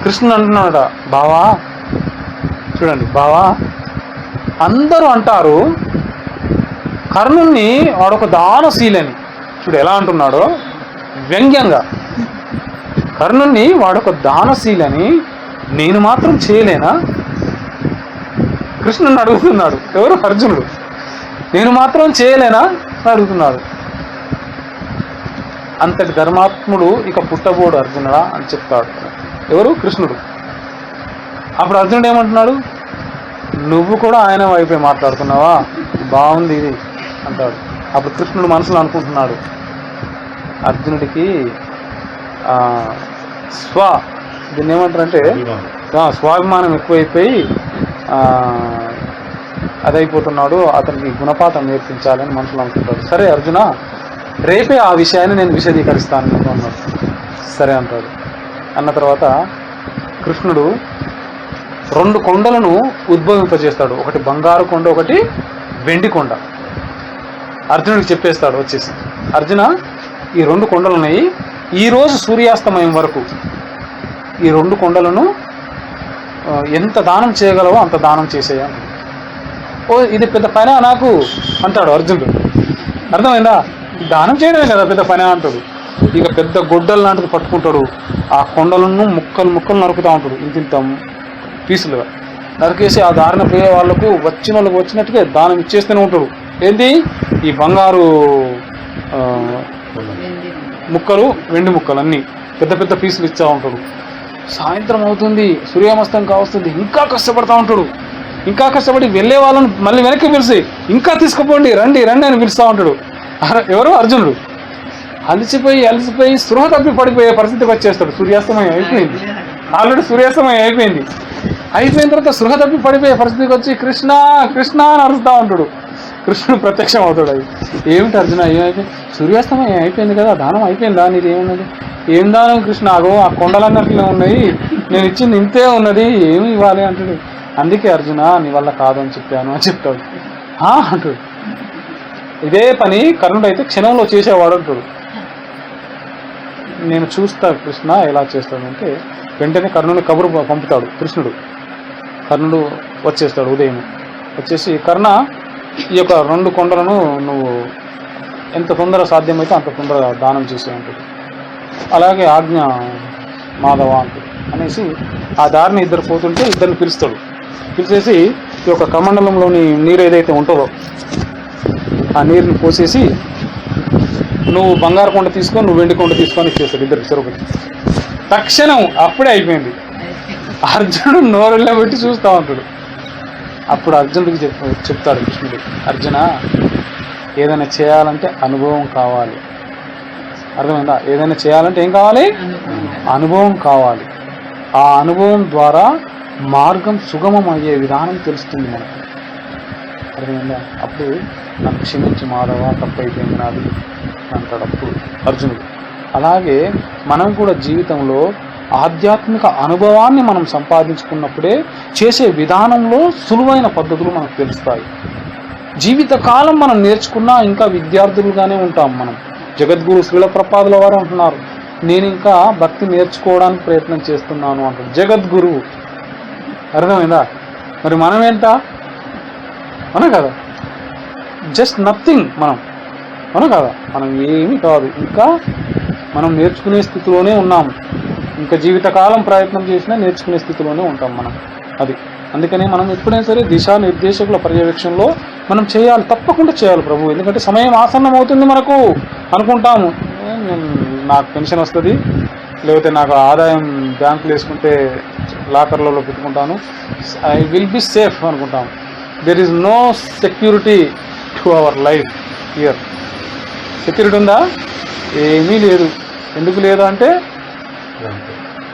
కృష్ణుడు అంటున్నాడట, బావా చూడండి, బావా అందరూ అంటారు కర్ణుణ్ణి వాడొక దానశీలని. చూడు ఎలా అంటున్నాడో వ్యంగ్యంగా. కర్ణుణ్ణి వాడొక దానశీలని నేను మాత్రం చేయలేనా? కృష్ణుని అడుగుతున్నాడు. ఎవరు? అర్జునుడు. నేను మాత్రం చేయలేనా అని అడుగుతున్నాడు. అంతటి ధర్మాత్ముడు ఇక పుట్టబోడు అర్జునుడా అని చెప్తాడు. ఎవరు? కృష్ణుడు. అప్పుడు అర్జునుడు ఏమంటున్నాడు? నువ్వు కూడా ఆయన వైపే మాట్లాడుతున్నావా? బాగుంది ఇది అంటాడు. అప్పుడు కృష్ణుడు మనసులో అనుకుంటున్నాడు, అర్జునుడికి దీన్ని ఏమంటారంటే స్వాభిమానం ఎక్కువైపోయి అదైపోతున్నాడు, అతనికి గుణపాఠం నేర్పించాలని మనుషులు అనుకుంటారు. సరే అర్జున, రేపే ఆ విషయాన్ని నేను విశదీకరిస్తాను అన్నాడు. సరే అంటాడు. అన్న తర్వాత కృష్ణుడు 2 కొండలను ఉద్భవింపజేస్తాడు. ఒకటి బంగారు కొండ, ఒకటి వెండి కొండ. అర్జునుడికి చెప్పేస్తాడు వచ్చేసి, అర్జున ఈ 2 కొండలు ఉన్నాయి, ఈరోజు సూర్యాస్తమయం వరకు ఈ 2 కొండలను ఎంత దానం చేయగలవో అంత దానం చేసేయ. ఓ ఇది పెద్ద పని నాకు అంటాడు అర్జునుడు. అర్థమైందా? దానం చేయడమే కదా పెద్ద పని అంటాడు. ఇక పెద్ద గొడ్డలు లాంటిది పట్టుకుంటాడు, ఆ కొండలను ముక్కలు ముక్కలు నరుకుతూ ఉంటాడు, ఇంత పీసులుగా నరికేసి ఆ దారిన పోయే వాళ్ళకు వచ్చిన వాళ్ళకు వచ్చినట్టుగా దానం ఇచ్చేస్తూనే ఉంటాడు. ఏంటి? ఈ బంగారు ముక్కలు, వెండి ముక్కలు అన్నీ పెద్ద పెద్ద పీసులు ఇస్తూ ఉంటాడు. సాయంత్రం అవుతుంది, సూర్యామస్తం కావస్తుంది, ఇంకా కష్టపడతా ఉంటాడు. ఇంకా కష్టపడి వెళ్ళే వాళ్ళని మళ్ళీ వెనక్కి పిలిచి ఇంకా తీసుకుపోండి, రండి రండి అని పిలుస్తూ ఉంటాడు. ఎవరు? అర్జునుడు. అలసిపోయి స్పృహ తప్పి పడిపోయే పరిస్థితికి వచ్చేస్తాడు. సూర్యాస్తమయం అయిపోయింది, ఆల్రెడీ సూర్యాస్తమయం అయిపోయింది. అయిపోయిన తర్వాత స్పృహ తప్పి పడిపోయే పరిస్థితికి వచ్చి కృష్ణ కృష్ణ అని అరుస్తూ ఉంటాడు. కృష్ణుడు ప్రత్యక్షం అవుతాడు. అది ఏమిటి అర్జున, ఏమైపోయింది? సూర్యాస్తమయం అయిపోయింది కదా, దానం అయిపోయిందా? నీది ఏమున్నది? ఏం దానం కృష్ణ? ఆగో ఆ కొండలన్నట్లే ఉన్నాయి, నేను ఇచ్చింది ఇంతే ఉన్నది, ఏమి ఇవ్వాలి అంటాడు. అందుకే అర్జున నీ వల్ల కాదు అని చెప్పాను అని చెప్తాడు. అంటాడు. ఇదే పని కర్ణుడు అయితే క్షణంలో చేసేవాడు అంటాడు. నేను చూస్తా కృష్ణ ఎలా చేస్తాడంటే వెంటనే కర్ణుని కబురు పంపుతాడు కృష్ణుడు. కర్ణుడు వచ్చేస్తాడు ఉదయం. వచ్చేసి కర్ణ, ఈ యొక్క 2 కొండలను నువ్వు ఎంత తొందర సాధ్యమైతే అంత తొందరగా దానం చేసే ఉంటుంది. అలాగే ఆజ్ఞ మాధవ అంటుంది అనేసి ఆ దారిని ఇద్దరు పోతుంటే ఇద్దరిని పిలుస్తాడు. పిలిచేసి ఈ యొక్క కమండలంలోని నీరు ఏదైతే ఉంటుందో ఆ నీరుని పోసేసి నువ్వు బంగారు కొండ తీసుకొని నువ్వు వెండి కొండ తీసుకొని ఇచ్చేస్తాడు ఇద్దరికి చెరువుకి. తక్షణం అప్పుడే అయిపోయింది. అర్జునుడు నోరులో పెట్టి చూస్తూ ఉంటాడు. అప్పుడు అర్జునుడికి చెప్తాడు కృష్ణుడు, అర్జున ఏదైనా చేయాలంటే అనుభవం కావాలి. అర్థమైందా? ఏదైనా చేయాలంటే ఏం కావాలి? అనుభవం కావాలి. ఆ అనుభవం ద్వారా మార్గం సుగమం అయ్యే విధానం తెలుస్తుంది మనకు. అర్థమైందా? అప్పుడు నాకు క్షమించి మాధవ, తప్పైపోయింది నాది అంటాడు అప్పుడు అర్జునుడు. అలాగే మనం కూడా జీవితంలో ఆధ్యాత్మిక అనుభవాన్ని మనం సంపాదించుకున్నప్పుడే చేసే విధానంలో సులువైన పద్ధతులు మనకు తెలుస్తాయి. జీవితకాలం మనం నేర్చుకున్నా ఇంకా విద్యార్థులుగానే ఉంటాం మనం. జగద్గురు శ్రీల ప్రపాదుల వారు అంటున్నారు, నేను ఇంకా భక్తి నేర్చుకోవడానికి ప్రయత్నం చేస్తున్నాను అంటాడు జగద్గురువు. అర్థమైందా? మరి మనం ఎంత? మనం కదా, జస్ట్ నథింగ్. మనం కదా, మనం ఏమీ కాదు. ఇంకా మనం నేర్చుకునే స్థితిలోనే ఉన్నాము. ఇంకా జీవితకాలం ప్రయత్నం చేసినా నేర్చుకునే స్థితిలోనే ఉంటాం మనం. అది అందుకని మనం ఎప్పుడైనా సరే దిశానిర్దేశకుల పర్యవేక్షణలో మనం చేయాలి, తప్పకుండా చేయాలి ప్రభు. ఎందుకంటే సమయం ఆసన్నం అవుతుంది మనకు అనుకుంటాము, నాకు పెన్షన్ వస్తుంది, లేకపోతే నాకు ఆదాయం బ్యాంకులు వేసుకుంటే లాకర్లలో పెట్టుకుంటాను, ఐ విల్ బి సేఫ్ అనుకుంటాం. There is no security to our life here. Security ఉందా? ఏమీ లేదు. ఎందుకు లేదు అంటే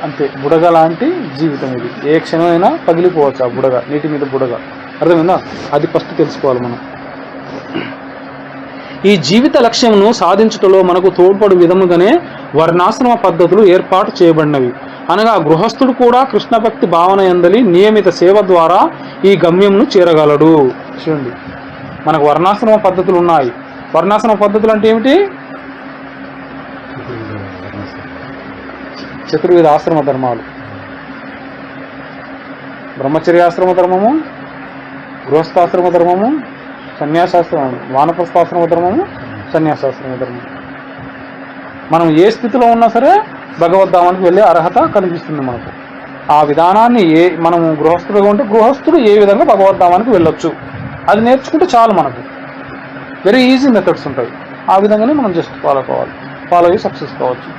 అంతే, బుడగ లాంటి జీవితం ఇది. ఏ క్షణమైనా పగిలిపోవచ్చు ఆ బుడగ, నీటి మీద బుడగ. అర్థమైందా? అది ఫస్ట్ తెలుసుకోవాలి మనం. ఈ జీవిత లక్ష్యంను సాధించుటలో మనకు తోడ్పడు విధముగానే వర్ణాశ్రమ పద్ధతులు ఏర్పాటు చేయబడినవి. అనగా గృహస్థుడు కూడా కృష్ణ భక్తి భావన యందలి నియమిత సేవ ద్వారా ఈ గమ్యంను చేరగలడు. చూడండి, మనకు వర్ణాశ్రమ పద్ధతులు ఉన్నాయి. వర్ణాశ్రమ పద్ధతులు అంటే ఏమిటి? చతుర్విధ ఆశ్రమ ధర్మాలు. బ్రహ్మచర్యాశ్రమ ధర్మము, గృహస్థాశ్రమ ధర్మము, సన్యాసాశ్రమము, వానప్రస్థాశ్రమ ధర్మము, సన్యాసాశ్రమ ధర్మము. మనం ఏ స్థితిలో ఉన్నా సరే భగవద్ధామానికి వెళ్ళే అర్హత కలిగిస్తుంది మనకు. ఆ విధానాన్ని మనము గృహస్థుడుగా ఉంటే గృహస్థుడు ఏ విధంగా భగవద్ధామానికి వెళ్ళొచ్చు అది నేర్చుకుంటే చాలు. మనకు వెరీ ఈజీ మెథడ్స్ ఉంటాయి. ఆ విధంగానే మనం జస్ట్ ఫాలో కావాలి, ఫాలో అయ్యి సక్సెస్ కావచ్చు.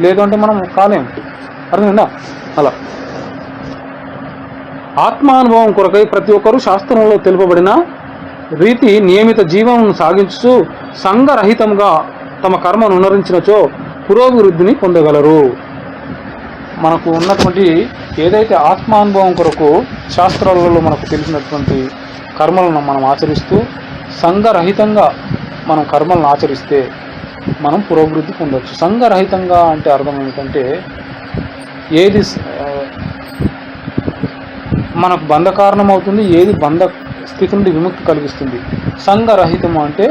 లేదు అంటే మనం కాలేం. అర్థమైందా? అలా ఆత్మానుభవం కొరకై ప్రతి ఒక్కరూ శాస్త్రంలో తెలుపబడిన రీతి నియమిత జీవనం సాగించు సంఘరహితంగా తమ కర్మను అనుసరించినచో పురోభివృద్ధిని పొందగలరు. మనకు ఉన్నటువంటి ఏదైతే ఆత్మానుభవం కొరకు శాస్త్రాలలో మనకు తెలిసినటువంటి కర్మలను మనం ఆచరిస్తూ సంఘరహితంగా మనం కర్మలను ఆచరిస్తే మనం పురోభివృద్ధి పొందవచ్చు. సంఘరహితంగా అంటే అర్థం ఏమిటంటే ఏది మనకు బంధ కారణం అవుతుంది, ఏది బంధ స్థితి నుండి విముక్తి కలిగిస్తుంది. సంఘరహితము అంటే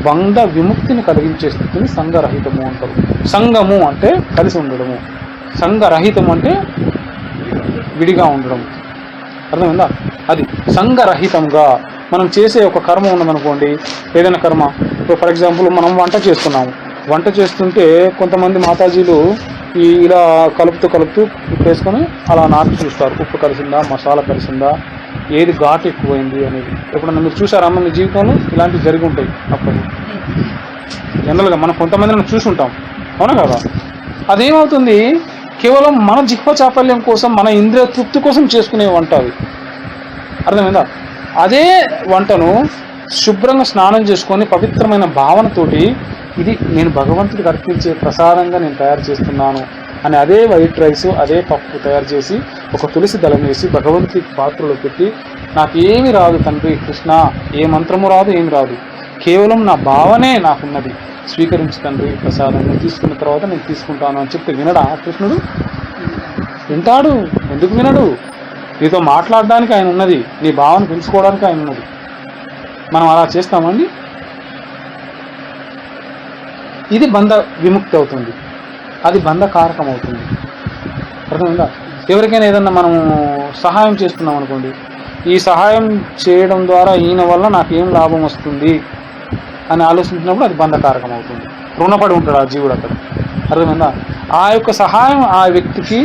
బంధ విముక్తిని కలిగించే స్థితిని సంఘరహితము అంటారు. సంఘము అంటే కలిసి ఉండడము, సంఘరహితం అంటే విడిగా ఉండడం. అర్థమైందా? అది సంఘరహితంగా మనం చేసే ఒక కర్మ ఉన్నదనుకోండి, ఏదైనా కర్మ. ఇప్పుడు ఫర్ ఎగ్జాంపుల్ మనం వంట చేస్తున్నాము, వంట చేస్తుంటే కొంతమంది మాతాజీలు ఇలా కలుపుతూ ఉప్పు వేసుకొని అలా నాటి చూస్తారు, ఉప్పు కలిసిందా, మసాలా కలిసిందా, ఏది ఘాటు ఎక్కువైంది అనేది. ఎప్పుడన్నా మీరు చూసారా మీ జీవితంలో? ఇలాంటివి జరిగి ఉంటాయి. అప్పుడు జనరల్గా మనం కొంతమందిని చూసి ఉంటాం, అవునా కదా? అదేమవుతుంది, కేవలం మన జిహ్వ చాపల్యం కోసం, మన ఇంద్రియ తృప్తి కోసం చేసుకునే వంట అది. అర్థమైందా? అదే వంటను శుభ్రంగా స్నానం చేసుకొని పవిత్రమైన భావనతోటి ఇది నేను భగవంతుడికి అర్పించే ప్రసాదంగా నేను తయారు చేస్తున్నాను అని అదే వైట్ రైస్, అదే పప్పు తయారు చేసి ఒక తులసి దళం వేసి భగవంతుడి పాత్రలో పెట్టి, నాకేమి రాదు తండ్రి కృష్ణ, ఏ మంత్రము రాదు, ఏమి రాదు, కేవలం నా భావనే నాకున్నది, స్వీకరించు తండ్రి ప్రసాదంగా, తీసుకున్న తర్వాత నేను తీసుకుంటాను అని చెప్తే వినడా కృష్ణుడు? వింటాడు. ఎందుకు వినడు? నీతో మాట్లాడడానికి ఆయన ఉన్నది, నీ భావన పెంచుకోవడానికి ఆయన ఉన్నది. మనం అలా చేస్తామండి. ఇది బంధ విముక్తి అవుతుంది, అది బంధకారకం అవుతుంది. అర్థమైందా? ఎవరికైనా ఏదన్నా మనము సహాయం చేస్తున్నాం అనుకోండి, ఈ సహాయం చేయడం ద్వారా ఈయన వల్ల నాకేం లాభం వస్తుంది అని ఆలోచించినప్పుడు అది బంధకారకం అవుతుంది. రుణపడి ఉంటాడు ఆ జీవుడు అక్కడ. అర్థమైందా? ఆ యొక్క సహాయం ఆ వ్యక్తికి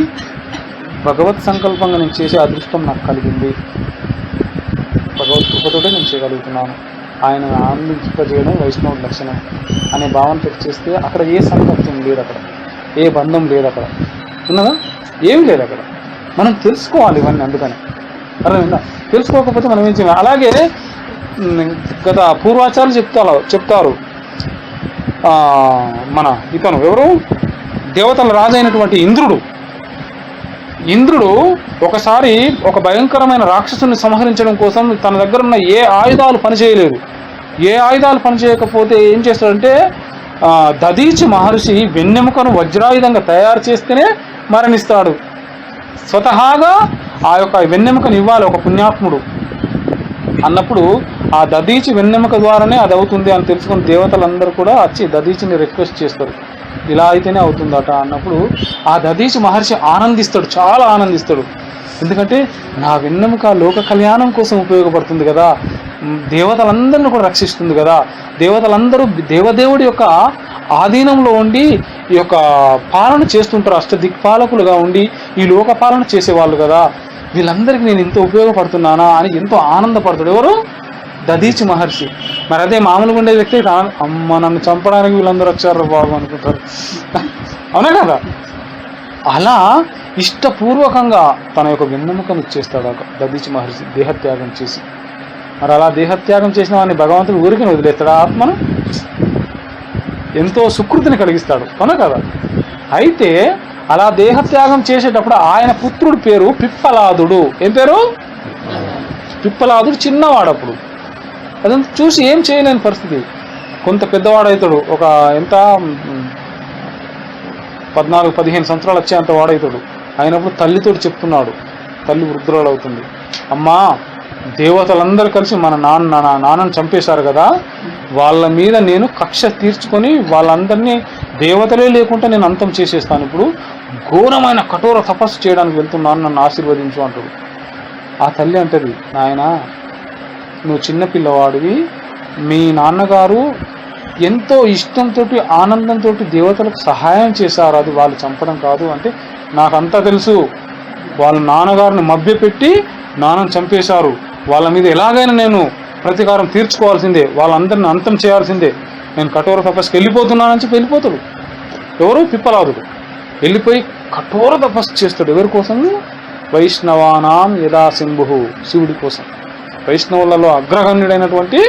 భగవత్ సంకల్పంగా నేను చేసే అదృష్టం నాకు కలిగింది, భగవత్ కృపతోటే నేను చేయగలుగుతున్నాను, ఆయన ఆనందింపజేయడం వైష్ణవ లక్షణం అనే భావనతో చేస్తే అక్కడ ఏ సంకల్పం లేదు, అక్కడ ఏ బంధం లేదు, అక్కడ ఉన్నదా? ఏం లేదు అక్కడ. మనం తెలుసుకోవాలి ఇవన్నీ. అందుకని అర్థమైందా? తెలుసుకోకపోతే మనం ఏం చేయాలి? అలాగే గత పూర్వాచార్యులు చెప్తారు మన ఇతను ఎవరు, దేవతల రాజు అయినటువంటి ఇంద్రుడు ఒకసారి ఒక భయంకరమైన రాక్షసుని సంహరించడం కోసం తన దగ్గర ఉన్న ఏ ఆయుధాలు పనిచేయలేదు. ఏ ఆయుధాలు పనిచేయకపోతే ఏం చేస్తాడంటే దదీచి మహర్షి వెన్నెముకను వజ్రాయుధంగా తయారు చేస్తేనే మరణిస్తాడు. స్వతహాగా ఆ యొక్క వెన్నెముకను ఇవ్వాలి ఒక పుణ్యాత్ముడు అన్నప్పుడు ఆ దదీచి వెన్నెముక ద్వారానే అది అవుతుంది అని తెలుసుకుని దేవతలందరూ కూడా వచ్చి దదీచిని రిక్వెస్ట్ చేస్తారు, ఇలా అయితేనే అవుతుందట అన్నప్పుడు ఆ దదీచి మహర్షి ఆనందిస్తాడు, చాలా ఆనందిస్తాడు. ఎందుకంటే నా వెన్నెముక లోక కళ్యాణం కోసం ఉపయోగపడుతుంది కదా, దేవతలందరినీ కూడా రక్షిస్తుంది కదా, దేవతలందరూ దేవదేవుడి యొక్క ఆధీనంలో ఉండి ఈ యొక్క పాలన చేస్తుంటారు, అష్టదిక్పాలకులుగా ఉండి ఈ లోక పాలన చేసేవాళ్ళు కదా, వీళ్ళందరికీ నేను ఎంతో ఉపయోగపడుతున్నానా అని ఎంతో ఆనందపడతాడు. ఎవరు? దదీచి మహర్షి. మరి అదే మామూలుగా ఉండే వ్యక్తి అమ్మ నన్ను చంపడానికి వీళ్ళందరూ వచ్చారు బాబు అనుకుంటారు, అవునా కదా? అలా ఇష్టపూర్వకంగా తన యొక్క వెన్నెముకను ఇచ్చేస్తాడు దదీచి మహర్షి దేహత్యాగం చేసి. మరి అలా దేహత్యాగం చేసిన వాడిని భగవంతుడు ఊరికి వదిలేస్తాడు, ఆత్మను ఎంతో సుకృతిని కలిగిస్తాడు, అవునా కదా? అయితే అలా దేహత్యాగం చేసేటప్పుడు ఆయన పుత్రుడి పేరు పిప్పలాదుడు. ఏం పేరు? పిప్పలాదుడు. చిన్నవాడప్పుడు అదంతా చూసి ఏం చేయలేని పరిస్థితి. కొంత పెద్దవాడవుతాడు, ఒక ఎంత 14-15 సంవత్సరాలు వచ్చేంత వాడవుతాడు. అయినప్పుడు తల్లితో చెప్తున్నాడు, తల్లి వృద్ధురాలు అవుతుంది, అమ్మా దేవతలందరూ కలిసి మన నాన్నను చంపేశారు కదా, వాళ్ళ మీద నేను కక్ష తీర్చుకొని వాళ్ళందరినీ దేవతలే లేకుండా నేను అంతం చేసేస్తాను, ఇప్పుడు ఘోరమైన కఠోర తపస్సు చేయడానికి వెళ్తున్నాను, నన్ను ఆశీర్వదించు అంటాడు. ఆ తల్లి అంటది, నాయనా నువ్వు చిన్నపిల్లవాడివి, మీ నాన్నగారు ఎంతో ఇష్టంతో ఆనందంతో దేవతలకు సహాయం చేశారు, అది వాళ్ళు చంపడం కాదు అంటే, నాకంతా తెలుసు, వాళ్ళ నాన్నగారిని మభ్యపెట్టి నాన్నను చంపేశారు, వాళ్ళ మీద ఎలాగైనా నేను ప్రతీకారం తీర్చుకోవాల్సిందే, వాళ్ళందరిని అంతం చేయాల్సిందే, నేను కఠోర తపస్సుకి వెళ్ళిపోతున్నానని చెప్పి వెళ్ళిపోతాడు. ఎవరు? పిప్పలాదుడు. వెళ్ళిపోయి కఠోర తపస్సు చేస్తాడు. ఎవరి కోసం? వైష్ణవానాం యదా శంభు, శివుడి కోసం, వైష్ణవులలో అగ్రగణ్యుడైనటువంటి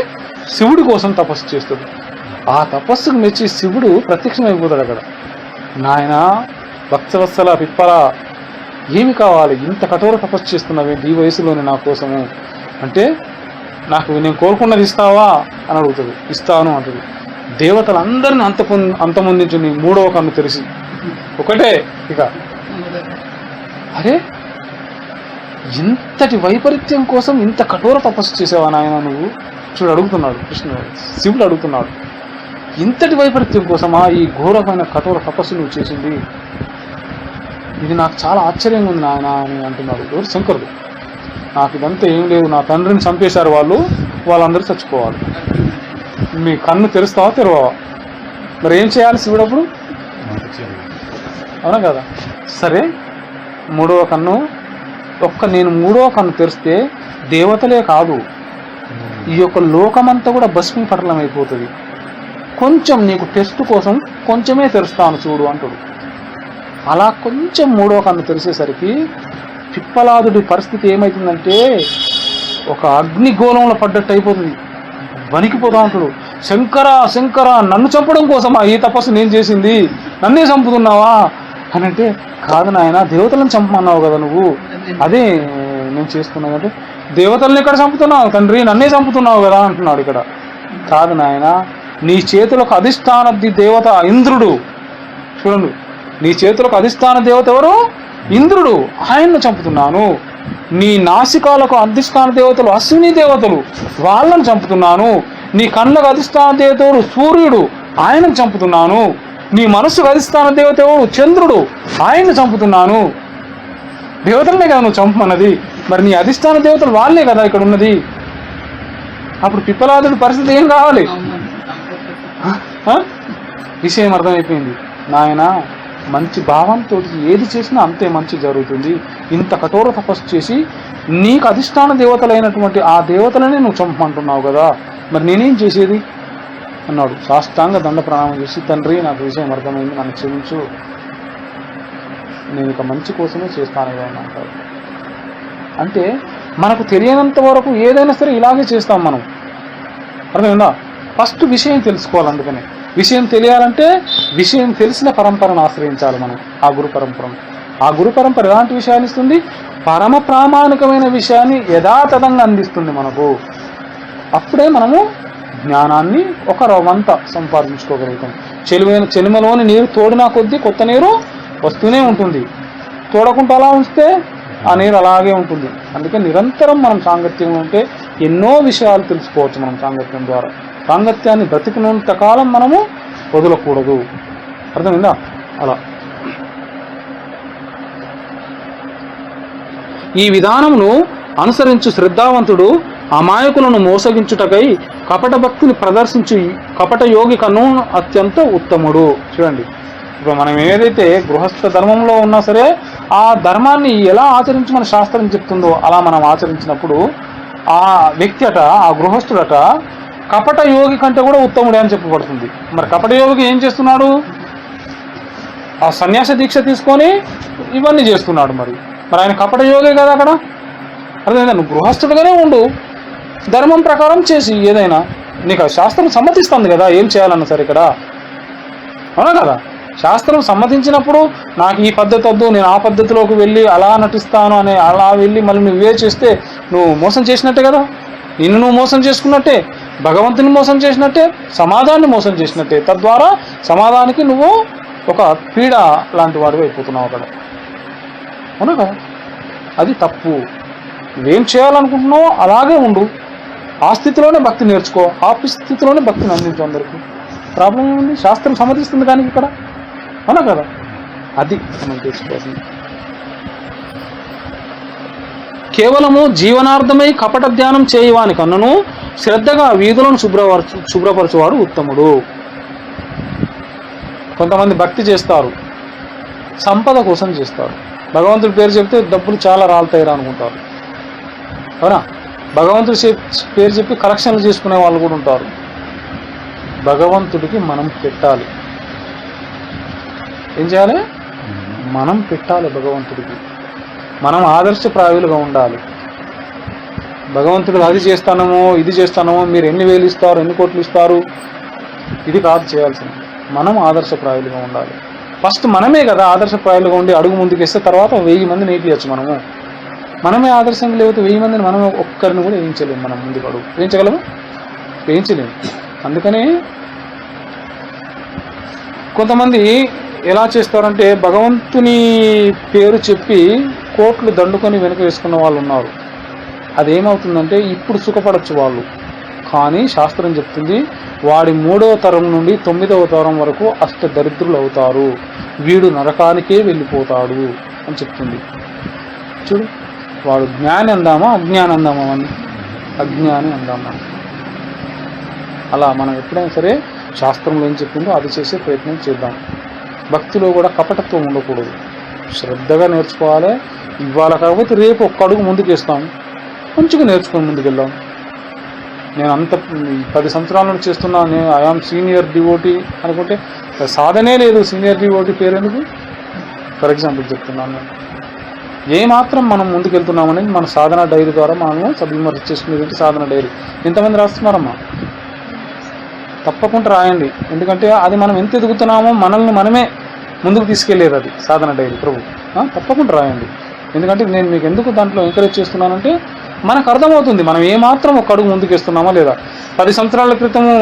శివుడి కోసం తపస్సు చేస్తాడు. ఆ తపస్సుకు మెచ్చి శివుడు ప్రత్యక్షమైపోతాడు అక్కడ. నాయన భక్తవత్సల పిప్పల, ఏమి కావాలి, ఇంత కఠోర తపస్సు చేస్తున్నావేంటి ఈ వయసులోనే నా కోసము అంటే, నాకు నేను కోరుకున్నది ఇస్తావా అని అడుగుతుంది. ఇస్తాను అంటుంది. దేవతలందరిని అంతమొందించు నీ 3వ కన్ను తెరిచి. ఒకటే ఇక, అరే ఇంతటి వైపరీత్యం కోసం ఇంత కఠోర తపస్సు చేసావా నాయన నువ్వు? చూడు అడుగుతున్నాడు శివుడు అడుగుతున్నాడు, ఇంతటి వైపరీత్యం కోసమా ఈ ఘోరమైన కఠోర తపస్సు నువ్వు చేసింది? ఇది నాకు చాలా ఆశ్చర్యంగా ఉంది నాయన అని అంటున్నాడు. ఎవరు? శంకరుడు. నాకు ఇదంతా ఏం లేదు, నా తండ్రిని చంపేశారు వాళ్ళందరూ చచ్చిపోవాలి, మీ కన్ను తెరుస్తావా తెరవా? మరి ఏం చేయాలి శివుడు అప్పుడు? అవునా కదా? సరే 3వ కన్ను నేను 3వ కన్ను తెరిస్తే దేవతలే కాదు ఈ యొక్క లోకమంతా కూడా భస్మీపటలం అయిపోతుంది. కొంచెం నీకు టెస్ట్ కోసం కొంచెమే తెరుస్తాను చూడు అంటాడు. అలా కొంచెం 3వ కన్ను తెరిచేసరికి పిప్పలాదుడి పరిస్థితి ఏమవుతుందంటే ఒక అగ్నిగోళంలో పడ్డట్టు అయిపోతుంది, వణికిపోతా ఉంటాడు. శంకర శంకర, నన్ను చంపడం కోసమా ఈ తపస్సు నేను చేసింది? నన్నే చంపుతున్నావా అని అంటే, కాదు నాయన దేవతలను చంపమన్నావు కదా నువ్వు, అదే నేను చేస్తున్నావు అంటే, దేవతలను ఎక్కడ చంపుతున్నావు తండ్రి, నన్నే చంపుతున్నావు కదా అంటున్నాడు. ఇక్కడ కాదు నాయన, నీ చేతులకు అధిష్టాన దేవత ఇంద్రుడు. చూడండి, నీ చేతులకు అధిష్టాన దేవత ఎవరు? ఇంద్రుడు, ఆయన్ను చంపుతున్నాను. నీ నాసికాలకు అధిష్టాన దేవతలు అశ్విని దేవతలు, వాళ్ళను చంపుతున్నాను. నీ కళ్ళకు అధిష్టాన దేవతలు సూర్యుడు, ఆయనను చంపుతున్నాను. నీ మనస్సుకు అధిష్టాన దేవత ఎవరు? చంద్రుడు, ఆయన్ను చంపుతున్నాను. దేవతలనే కదా నువ్వు చంపమన్నది, మరి నీ అధిష్టాన దేవతలు వాళ్ళే కదా ఇక్కడ ఉన్నది. అప్పుడు పిప్పలాదుడి పరిస్థితి ఏం కావాలి? విషయం అర్థమైపోయింది. నాయన మంచి భావంతో ఏది చేసినా అంతే మంచి జరుగుతుంది. ఇంత కఠోర తపస్సు చేసి నీకు అధిష్టాన దేవతలైనటువంటి ఆ దేవతలనే నువ్వు చంపమంటున్నావు కదా, మరి నేనేం చేసేది అన్నాడు. సాష్టాంగ దండ ప్రణామం చేసి, తండ్రి నాకు విషయం అర్థమైంది, నన్ను క్షమించు, నేను ఇక మంచి కోసమే చేస్తాను కదా అంటారు. అంటే మనకు తెలియనంత వరకు ఏదైనా సరే ఇలాగే చేస్తాం మనం. అర్థమైందా? ఫస్ట్ విషయం తెలుసుకోవాలి. అందుకనే విషయం తెలియాలంటే విషయం తెలిసిన పరంపరను ఆశ్రయించాలి మనం, ఆ గురు పరంపరను. ఆ గురు పరంపర ఎలాంటి విషయాన్ని ఇస్తుంది? పరమ ప్రామాణికమైన విషయాన్ని యథాతథంగా అందిస్తుంది మనకు. అప్పుడే మనము జ్ఞానాన్ని ఒక రవంత సంపాదించుకోగలుగుతాం. చెలిమలోని నీరు తోడినా కొద్దీ కొత్త నీరు వస్తూనే ఉంటుంది, తోడకుండా అలా ఉంచితే ఆ నీరు అలాగే ఉంటుంది. అందుకే నిరంతరం మనం సాంగత్యంలో ఉంటే ఎన్నో విషయాలు తెలుసుకోవచ్చు మనం సాంగత్యం ద్వారా. సాంగత్యాన్ని బ్రతికినంత కాలం మనము వదలకూడదు. అర్థమైందా? అలా ఈ విధానమును అనుసరించు శ్రద్ధావంతుడు అమాయకులను మోసగించుటకై కపట భక్తిని ప్రదర్శించి కపట యోగి కను అత్యంత ఉత్తముడు. చూడండి, ఇప్పుడు మనం ఏదైతే గృహస్థ ధర్మంలో ఉన్నా సరే ఆ ధర్మాన్ని ఎలా ఆచరించమని శాస్త్రం చెప్తుందో అలా మనం ఆచరించినప్పుడు ఆ వ్యక్తి అట, ఆ గృహస్థుడట కపట యోగి కంటే కూడా ఉత్తముడే అని చెప్పబడుతుంది. మరి కపట యోగి ఏం చేస్తున్నాడు? ఆ సన్యాస దీక్ష తీసుకొని ఇవన్నీ చేస్తున్నాడు. మరి ఆయన కపట యోగే కదా అక్కడ. అర్థమైందా? నువ్వు గృహస్థుడుగానే ఉండు, ధర్మం ప్రకారం చేసి ఏదైనా నీకు శాస్త్రం సమ్మతిస్తుంది కదా ఏం చేయాలన్నా సరే ఇక్కడ. అవునా కదా? శాస్త్రం సమ్మతించినప్పుడు నాకు ఈ పద్ధతి వద్దు, నేను ఆ పద్ధతిలోకి వెళ్ళి అలా నటిస్తాను అని అలా వెళ్ళి మళ్ళీ నువ్వే చేస్తే నువ్వు మోసం చేసినట్టే కదా. నిన్ను నువ్వు మోసం చేసుకున్నట్టే, భగవంతుని మోసం చేసినట్టే, సమాజాన్ని మోసం చేసినట్టే. తద్వారా సమాజానికి నువ్వు ఒక పీడ లాంటి వాడివి అయిపోతున్నావు అక్కడ. అవునా కదా? అది తప్పు. నువ్వేం చేయాలనుకుంటున్నావో అలాగే ఉండు, ఆ స్థితిలోనే భక్తి నేర్చుకో, ఆ స్థితిలోనే భక్తిని అందించు అందరికీ. ప్రాబ్లం ఏముంది? శాస్త్రం సమ్మతిస్తుంది కానీ ఇక్కడ. అవునా కదా? అది మనం తెలుసుకోవాల్సింది. కేవలము జీవనార్థమై కపట ధ్యానం చేయవాని కన్నును శ్రద్ధగా వీధులను శుభ్రపరచువాడు ఉత్తముడు. కొంతమంది భక్తి చేస్తారు, సంపద కోసం చేస్తారు. భగవంతుడి పేరు చెప్తే డబ్బులు చాలా రాలుతాయిరా అనుకుంటారు. అవునా? భగవంతుడి పేరు చెప్పి కలెక్షన్లు చేసుకునే వాళ్ళు కూడా ఉంటారు. భగవంతుడికి మనం పెట్టాలి. ఏం చేయాలి? మనం పెట్టాలి భగవంతుడికి. మనం ఆదర్శప్రాయులుగా ఉండాలి. భగవంతుడికి అది చేస్తానమో ఇది చేస్తానమో, మీరు ఎన్ని వేలు ఇస్తారు, ఎన్ని కోట్లు ఇస్తారు, ఇది కాదు చేయాల్సింది. మనం ఆదర్శప్రాయులుగా ఉండాలి. ఫస్ట్ మనమే కదా ఆదర్శప్రాయాలుగా ఉండి అడుగు ముందుకేస్తే తర్వాత 1000 మందిని వేయించచ్చు మనము. మనమే ఆదర్శంగా లేకపోతే 1000 మందిని మనమే ఒక్కరిని కూడా వేయించలేము. మనం ముందుకు అడుగు వేయించగలము? వేయించలేము. అందుకని కొంతమంది ఎలా చేస్తారంటే భగవంతుని పేరు చెప్పి కోట్లు దండుకొని వెనుక వేసుకున్న వాళ్ళు ఉన్నారు. అదేమవుతుందంటే ఇప్పుడు సుఖపడచ్చు వాళ్ళు, కానీ శాస్త్రం చెప్తుంది వాడి 3వ తరం నుండి 9వ తరం వరకు అష్ట దరిద్రులు అవుతారు, వీడు నరకానికే వెళ్ళిపోతాడు అని చెప్తుంది. చూడు, వాడు జ్ఞాని అందామా అజ్ఞాని అందామా? అని అజ్ఞాని అందామా? అలా మనం ఎప్పుడైనా సరే శాస్త్రంలో ఏం చెప్పిందో అది చేసే ప్రయత్నం చేద్దాం. భక్తిలో కూడా కపటత్వం ఉండకూడదు, శ్రద్ధగా నేర్చుకోవాలి. ఇవాళ కాకపోతే రేపు ఒక్క అడుగు ముందుకు వేస్తాం, మంచిగా నేర్చుకొని ముందుకెళ్దాం. నేను అంత 10 సంవత్సరాల నుంచి చేస్తున్నాను, నేను ఐఆమ్ సీనియర్ డివోటీ అనుకుంటే సాధనే లేదు. సీనియర్ డివోటీ పేరు ఎందుకు? ఫర్ ఎగ్జాంపుల్ చెప్తున్నాను. ఏమాత్రం మనం ముందుకెళ్తున్నామనేది మన సాధన డైరీ ద్వారా మనము సబ్విమర్శ చేసుకునేది. సాధన డైరీ ఎంతమంది రాస్తున్నారమ్మా? తప్పకుండా రాయండి. ఎందుకంటే అది మనం ఎంత ఎదుగుతున్నామో మనల్ని మనమే ముందుకు తీసుకెళ్లేది అది సాధన డైరీ ప్రభు. తప్పకుండా రాయండి. ఎందుకంటే నేను మీకు ఎందుకు దాంట్లో ఎంకరేజ్ చేస్తున్నానంటే మనకు అర్థమవుతుంది మనం ఏమాత్రం ఒక అడుగు ముందుకు వేస్తున్నామా లేదా. 10 సంవత్సరాల క్రితము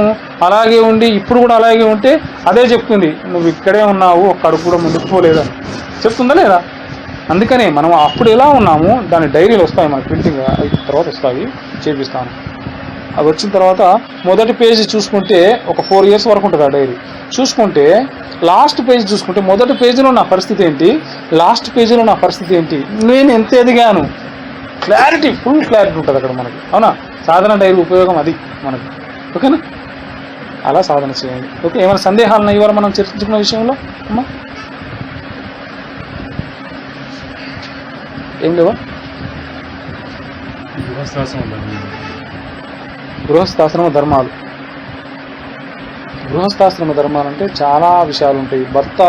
అలాగే ఉండి ఇప్పుడు కూడా అలాగే ఉంటే అదే చెప్తుంది, నువ్వు ఇక్కడే ఉన్నావు, ఒక్క అడుగు కూడా ముందుకు పోలేదని చెప్తుందా లేదా? అందుకనే మనం అప్పుడు ఎలా ఉన్నాము దాని డైరీలు వస్తాయి, మన ప్రింటింగ్ అయిన తర్వాత వస్తాయి, చేపిస్తాను. అది వచ్చిన తర్వాత మొదటి పేజీ చూసుకుంటే ఒక 4 years వరకు ఉంటుంది ఆ డైరీ. చూసుకుంటే లాస్ట్ పేజీ చూసుకుంటే మొదటి పేజీలో నా పరిస్థితి ఏంటి, లాస్ట్ పేజీలో నా పరిస్థితి ఏంటి, నేను ఎంత ఎదిగాను, క్లారిటీ, ఫుల్ క్లారిటీ ఉంటుంది అక్కడ మనకి. అవునా? సాధన డైరీ ఉపయోగం అది మనకి. ఓకేనా? అలా సాధన చేయండి. ఓకే, ఏమైనా సందేహాలను ఇవాళ మనం చర్చించుకున్న విషయంలో అమ్మా ఏం లేవా? గృహస్థాశ్రమ ధర్మాలు. గృహస్థాశ్రమ ధర్మాలు అంటే చాలా విషయాలు ఉంటాయి. భర్త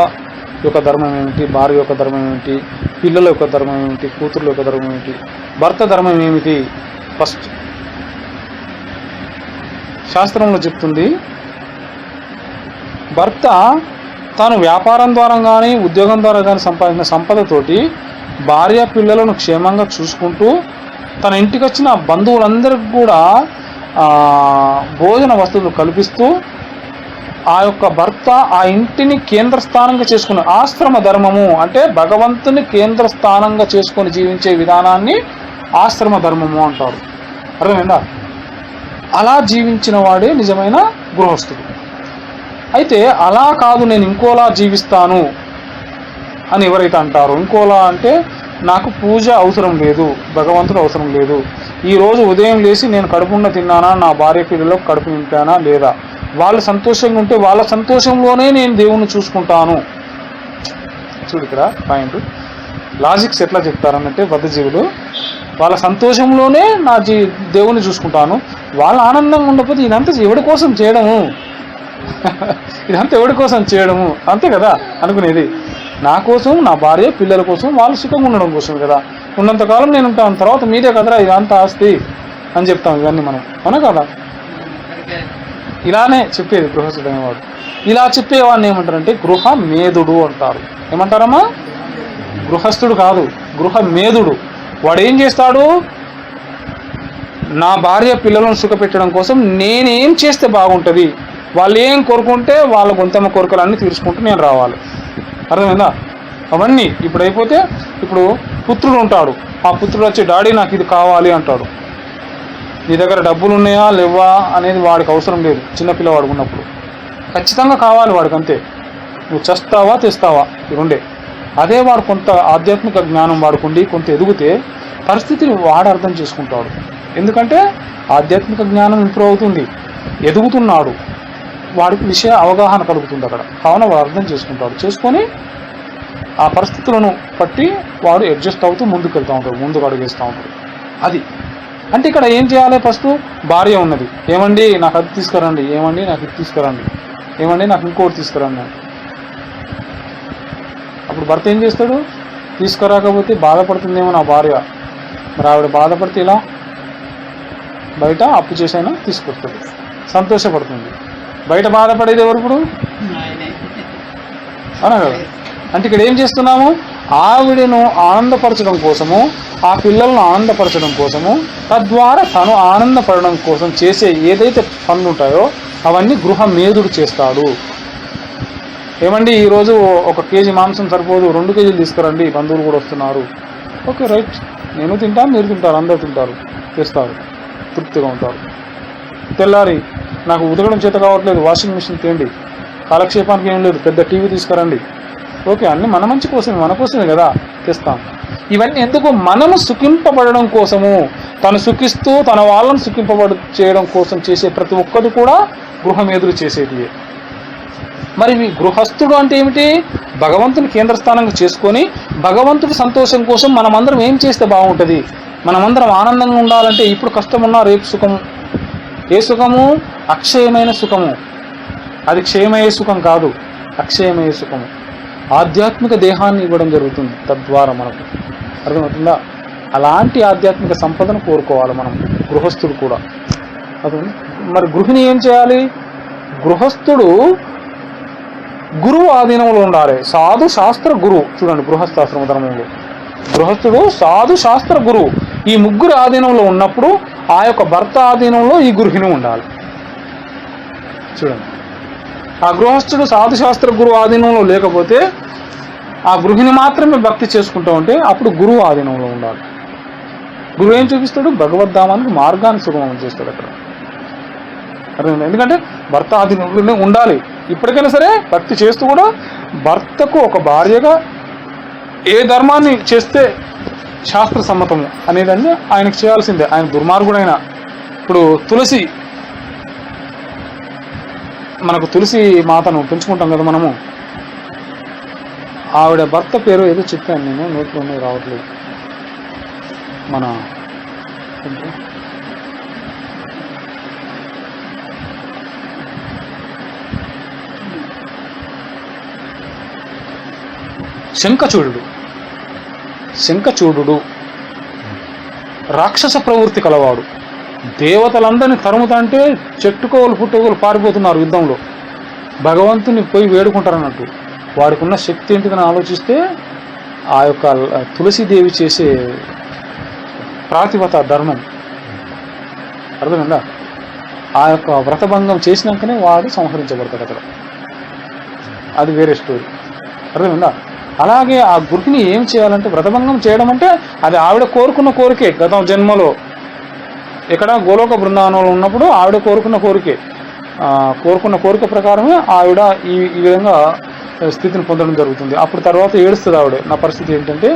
యొక్క ధర్మం ఏమిటి, భార్య యొక్క ధర్మం ఏమిటి, పిల్లల యొక్క ధర్మం ఏమిటి, కూతుర్ల యొక్క ధర్మం ఏమిటి, భర్త ధర్మం ఏమిటి. ఫస్ట్ శాస్త్రంలో చెప్తుంది, భర్త తాను వ్యాపారం ద్వారా కానీ ఉద్యోగం ద్వారా కానీ సంపాదించిన సంపదతోటి భార్య పిల్లలను క్షేమంగా చూసుకుంటూ తన ఇంటికి వచ్చిన బంధువులందరికీ కూడా భోజన వస్తువులు కల్పిస్తూ ఆ యొక్క భర్త ఆ ఇంటిని కేంద్రస్థానంగా చేసుకున్న ఆశ్రమ ధర్మము అంటే భగవంతుని కేంద్రస్థానంగా చేసుకొని జీవించే విధానాన్ని ఆశ్రమ ధర్మము అంటారు. అర్థమైందా? అలా జీవించిన వాడే నిజమైన గృహస్థుడు. అయితే అలా కాదు నేను ఇంకోలా జీవిస్తాను అని ఎవరైతే అంటారో, ఇంకోలా అంటే నాకు పూజ అవసరం లేదు, భగవంతుడు అవసరం లేదు, ఈరోజు ఉదయం లేచి నేను కడుపున్న తిన్నానా, నా భార్య పిల్లలకు కడుపు నింపానా లేదా, వాళ్ళు సంతోషంగా ఉంటే వాళ్ళ సంతోషంలోనే నేను దేవుణ్ణి చూసుకుంటాను. చూడు ఇక్కడ పాయింట్, లాజిక్స్ ఎట్లా చెప్తారనంటే బద్ధజీవులు వాళ్ళ సంతోషంలోనే నా దేవుణ్ణి చూసుకుంటాను, వాళ్ళ ఆనందంగా ఉండకపోతే ఇదంతా ఎవడి కోసం చేయడము, ఇదంతా ఎవడి కోసం చేయడము, అంతే కదా అనుకునేది. నా కోసం, నా భార్య పిల్లల కోసం, వాళ్ళు సుఖంగా ఉండడం కోసం కదా. ఉన్నంతకాలం నేను ఉంటాను, తర్వాత మీదే కదరా ఇదంతా ఆస్తి అని చెప్తాం ఇవన్నీ మనం, అవునా కదా? ఇలానే చెప్పేది గృహస్థుడు అనేవాడు. ఇలా చెప్పేవాడిని ఏమంటారంటే గృహ మేధుడు అంటారు. ఏమంటారమ్మా? గృహస్థుడు కాదు, గృహ మేధుడు. వాడు ఏం చేస్తాడు, నా భార్య పిల్లలను సుఖపెట్టడం కోసం నేనేం చేస్తే బాగుంటుంది, వాళ్ళు ఏం కోరుకుంటే వాళ్ళ గొంతమ్మ కోరికలన్నీ తీర్చుకుంటూ నేను రావాలి. అర్థమైందా? అవన్నీ ఇప్పుడు అయిపోతే, ఇప్పుడు పుత్రుడు ఉంటాడు, ఆ పుత్రుడు వచ్చి డాడీ నాకు ఇది కావాలి అంటాడు. నీ దగ్గర డబ్బులు ఉన్నాయా లేవా అనేది వాడికి అవసరం లేదు. చిన్నపిల్లవాడు ఉన్నప్పుడు ఖచ్చితంగా కావాలి వాడికి, అంతే. నువ్వు చస్తావా తెస్తావా ఈ రెండే. అదే వాడు కొంత ఆధ్యాత్మిక జ్ఞానం వాడుకుండి కొంత ఎదిగితే పరిస్థితిని వాడు అర్థం చేసుకుంటాడు. ఎందుకంటే ఆధ్యాత్మిక జ్ఞానం ఇంప్రూవ్ అవుతుంది, ఎదుగుతున్నాడు, వాడికి విషయ అవగాహన కలుగుతుంది అక్కడ. కావున వాడు అర్థం చేసుకుంటాడు, చేసుకొని ఆ పరిస్థితులను బట్టి వాడు అడ్జస్ట్ అవుతూ ముందుకు వెళ్తూ ఉంటాడు, ముందుకు అడుగేస్తూ ఉంటాడు. అది అంటే ఇక్కడ ఏం చేయాలి, ఫస్ట్ భార్య ఉన్నది, ఏమండి నాకు అది తీసుకురండి, ఏమండి నాకు ఇది తీసుకురండి, ఏమండి నాకు ఇంకోటి తీసుకురండి. అప్పుడు భర్త ఏం చేస్తాడు, తీసుకురాకపోతే బాధపడుతుందేమో నా భార్య, మరి ఆవిడ బాధపడితే ఇలా బయట అప్పు చేసైనా తీసుకొస్తుంది, సంతోషపడుతుంది. బయట బాధపడేది ఎవరు ఇప్పుడు? అవునా కదా? అంటే ఇక్కడ ఏం చేస్తున్నాము, ఆవిడను ఆనందపరచడం కోసము, ఆ పిల్లలను ఆనందపరచడం కోసము, తద్వారా తను ఆనందపడడం కోసం చేసే ఏదైతే పనులు ఉంటాయో అవన్నీ గృహమేధుడు చేస్తాడు. ఏమండి ఈరోజు 1 కేజీ మాంసం సరిపోదు, 2 కేజీలు తీసుకురండి, బంధువులు కూడా వస్తున్నారు. ఓకే రైట్, నేను తింటాను, మీరు తింటారు, అందరూ తింటారు, తెస్తారు, తృప్తిగా ఉంటారు. తెల్లారి నాకు ఉతకడం చేత కావట్లేదు, వాషింగ్ మిషన్ తేండి, కాలక్షేపానికి ఏం లేదు, పెద్ద టీవీ తీసుకురండి. ఓకే, అన్నీ మన మంచి కోసమే, మన కోసమే కదా తెస్తాం. ఇవన్నీ ఎందుకు, మనము సుఖింపబడడం కోసము, తను సుఖిస్తూ తన వాళ్ళను చేయడం కోసం చేసే ప్రతి ఒక్కటి కూడా గృహమేధుడు చేసేటివే. మరి గృహస్థుడు అంటే ఏమిటి, భగవంతుని కేంద్రస్థానంగా చేసుకొని భగవంతుడి సంతోషం కోసం మనమందరం ఏం చేస్తే బాగుంటుంది, మనమందరం ఆనందంగా ఉండాలంటే ఇప్పుడు కష్టం ఉన్నా రేపు సుఖము. ఏ సుఖము, అక్షయమైన సుఖము. అది క్షయమయ్యే సుఖం కాదు, అక్షయమయ్యే సుఖము. ఆధ్యాత్మిక దేహాన్ని ఇవ్వడం జరుగుతుంది తద్వారా మనకు, అర్థమవుతుందా? అలాంటి ఆధ్యాత్మిక సంపదను కోరుకోవాలి మనం, గృహస్థుడు కూడా. అదే మరి గృహిణి ఏం చేయాలి, గృహస్థుడు గురువు ఆధీనంలో ఉండాలి. సాధు శాస్త్ర గురువు, చూడండి గృహస్థాశ్రమ ధర్మంలో గృహస్థుడు సాధు శాస్త్ర గురువు, ఈ ముగ్గురు ఆధీనంలో ఉన్నప్పుడు ఆ యొక్క భర్త ఆధీనంలో ఈ గృహిణి ఉండాలి. చూడండి, ఆ గృహస్థుడు సాధు శాస్త్ర గురువు ఆధీనంలో లేకపోతే ఆ గృహిణి మాత్రమే భక్తి చేసుకుంటూ ఉంటే అప్పుడు గురువు ఆధీనంలో ఉండాలి. గురువు ఏం చూపిస్తాడు, భగవద్ధామానికి మార్గాన్ని సుగమం చేస్తాడు అక్కడ. అర్థమైంది? ఎందుకంటే భర్త ఆధీనంలోనే ఉండాలి. ఇప్పటికైనా సరే భక్తి చేస్తూ కూడా భర్తకు ఒక భార్యగా ఏ ధర్మాన్ని చేస్తే శాస్త్ర సమ్మతము అనేదాన్ని ఆయనకు చేయాల్సిందే. ఆయన దుర్మార్గుడైన, ఇప్పుడు మనకు తులసి మాతను పెంచుకుంటాం కదా మనము, ఆవిడ భర్త పేరు ఏదో చెప్పాను నేను, నోట్లోనే రావట్లేదు. మన శంఖచూడు రాక్షస ప్రవృత్తి కలవాడు. దేవతలందరినీ తరుముతంటే చెట్టుకోలు పుట్టుకోలు పారిపోతున్నారు యుద్ధంలో, భగవంతుని పోయి వేడుకుంటారన్నట్టు. వాడికి ఉన్న శక్తి ఏంటిదని ఆలోచిస్తే ఆ యొక్క తులసీదేవి చేసే ప్రాతిపత ధర్మం, అర్థమైందా? ఆ యొక్క వ్రతభంగం చేసినాకనే వాడు సంహరించబడతాడు అక్కడ, అది వేరే స్టోరీ. అర్థమైందా? అలాగే ఆ గృహిణి ఏం చేయాలంటే, వ్రతభంగం చేయడం అంటే అది ఆవిడ కోరుకున్న కోరికే. గత జన్మలో ఇక్కడ గోలోక బృందావనంలో ఉన్నప్పుడు ఆవిడ కోరుకున్న కోరిక ప్రకారమే ఆవిడ ఈ విధంగా స్థితిని పొందడం జరుగుతుంది. అప్పుడు తర్వాత ఏడుస్తుంది ఆవిడ, నా పరిస్థితి ఏంటంటే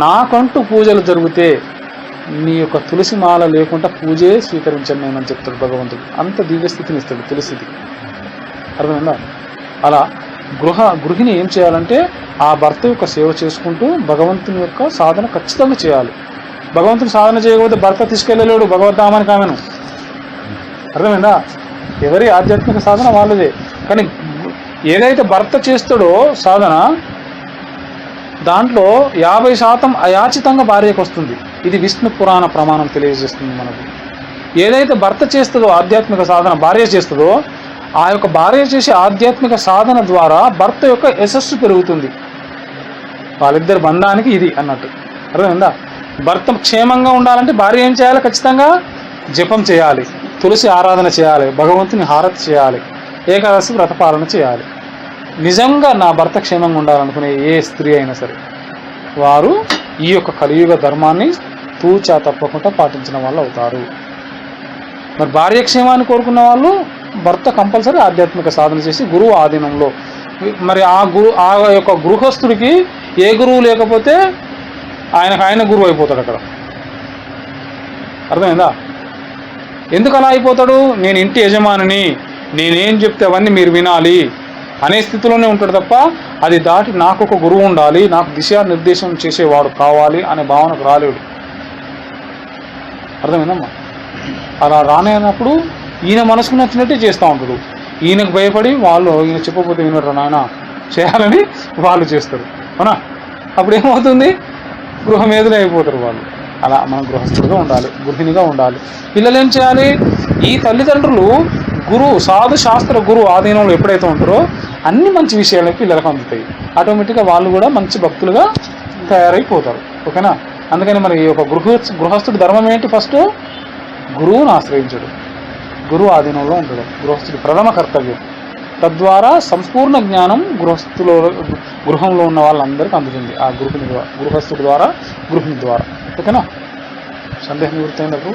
నాకంటూ పూజలు జరిగితే నీ యొక్క తులసి మాల లేకుండా పూజే స్వీకరించండి నేనని చెప్తాడు భగవంతుడు. అంత దివ్యస్థితిని ఇస్తాడు తులసిది, అర్థమైందా? అలా గృహిణి ఏం చేయాలంటే ఆ భర్త యొక్క సేవ చేసుకుంటూ భగవంతుని యొక్క సాధన ఖచ్చితంగా చేయాలి. భగవంతుని సాధన చేయకపోతే భర్త తీసుకెళ్ళలేడు భగవద్ధామానికి ఆమెను, అర్థమైందా? ఎవరి ఆధ్యాత్మిక సాధన వాళ్ళదే. కానీ ఏదైతే భర్త చేస్తాడో సాధన, దాంట్లో 50% అయాచితంగా భార్యకు వస్తుంది. ఇది విష్ణు పురాణ ప్రమాణం తెలియజేస్తుంది మనకు. ఏదైతే భర్త చేస్తుందో ఆధ్యాత్మిక సాధన భార్య చేస్తుందో, ఆ యొక్క భార్య చేసే ఆధ్యాత్మిక సాధన ద్వారా భర్త యొక్క యశస్సు పెరుగుతుంది. వాళ్ళిద్దరి బంధానికి ఇది అన్నట్టు, అర్థమైందా? భర్త క్షేమంగా ఉండాలంటే భార్య ఏం చేయాలి, ఖచ్చితంగా జపం చేయాలి, తులసి ఆరాధన చేయాలి, భగవంతుని హారతి చేయాలి, ఏకాదశి వ్రతపాలన చేయాలి. నిజంగా నా భర్త క్షేమంగా ఉండాలనుకునే ఏ స్త్రీ అయినా సరే వారు ఈ యొక్క కలియుగ ధర్మాన్ని తూచా తప్పకుండా పాటించిన వాళ్ళు అవుతారు. మరి భార్య క్షేమాన్ని కోరుకున్న వాళ్ళు భర్త కంపల్సరీ ఆధ్యాత్మిక సాధన చేసి గురువు ఆధీనంలో, మరి ఆ యొక్క గృహస్థుడికి ఏ గురువు లేకపోతే ఆయన గురువు అయిపోతాడు అక్కడ, అర్థమైందా? ఎందుకు అలా అయిపోతాడు, నేను ఇంటి యజమానిని, నేనేం చెప్తే అవన్నీ మీరు వినాలి అనే స్థితిలోనే ఉంటాడు తప్ప అది దాటి నాకు ఒక గురువు ఉండాలి, నాకు దిశానిర్దేశం చేసేవాడు కావాలి అనే భావనకు రాలేడు, అర్థమైందమ్మా? అలా రానప్పుడు ఈయన మనసుకు నచ్చినట్టే చేస్తూ ఉంటాడు. ఈయనకు భయపడి ఈయన చెప్పకపోతే వినరు నాయన చేయాలని వాళ్ళు చేస్తారు, అవునా? అప్పుడు ఏమవుతుంది, గృహమేధులే అయిపోతారు వాళ్ళు. అలా మనం గృహస్థుడిగా ఉండాలి, గృహిణిగా ఉండాలి. పిల్లలు ఏం చేయాలి, ఈ తల్లిదండ్రులు సాధు శాస్త్ర గురువు ఆధీనంలో ఎప్పుడైతే ఉంటారో అన్ని మంచి విషయాలు పిల్లలకు అందుతాయి. ఆటోమేటిక్గా వాళ్ళు కూడా మంచి భక్తులుగా తయారైపోతారు. ఓకేనా? అందుకని మరి ఒక గృహస్థుడి ధర్మం ఏంటి? ఫస్ట్ గురువును ఆశ్రయించడు, గురువు ఆధీనంలో ఉండడం గృహస్థుడి ప్రథమ కర్తవ్యం. తద్వారా సంపూర్ణ జ్ఞానం గృహంలో ఉన్న వాళ్ళందరికీ అందుతుంది ఆ గృహస్థుడి ద్వారా, గృహిణి ద్వారా. ఓకేనా? సందేహం నివృత్తైనప్పుడు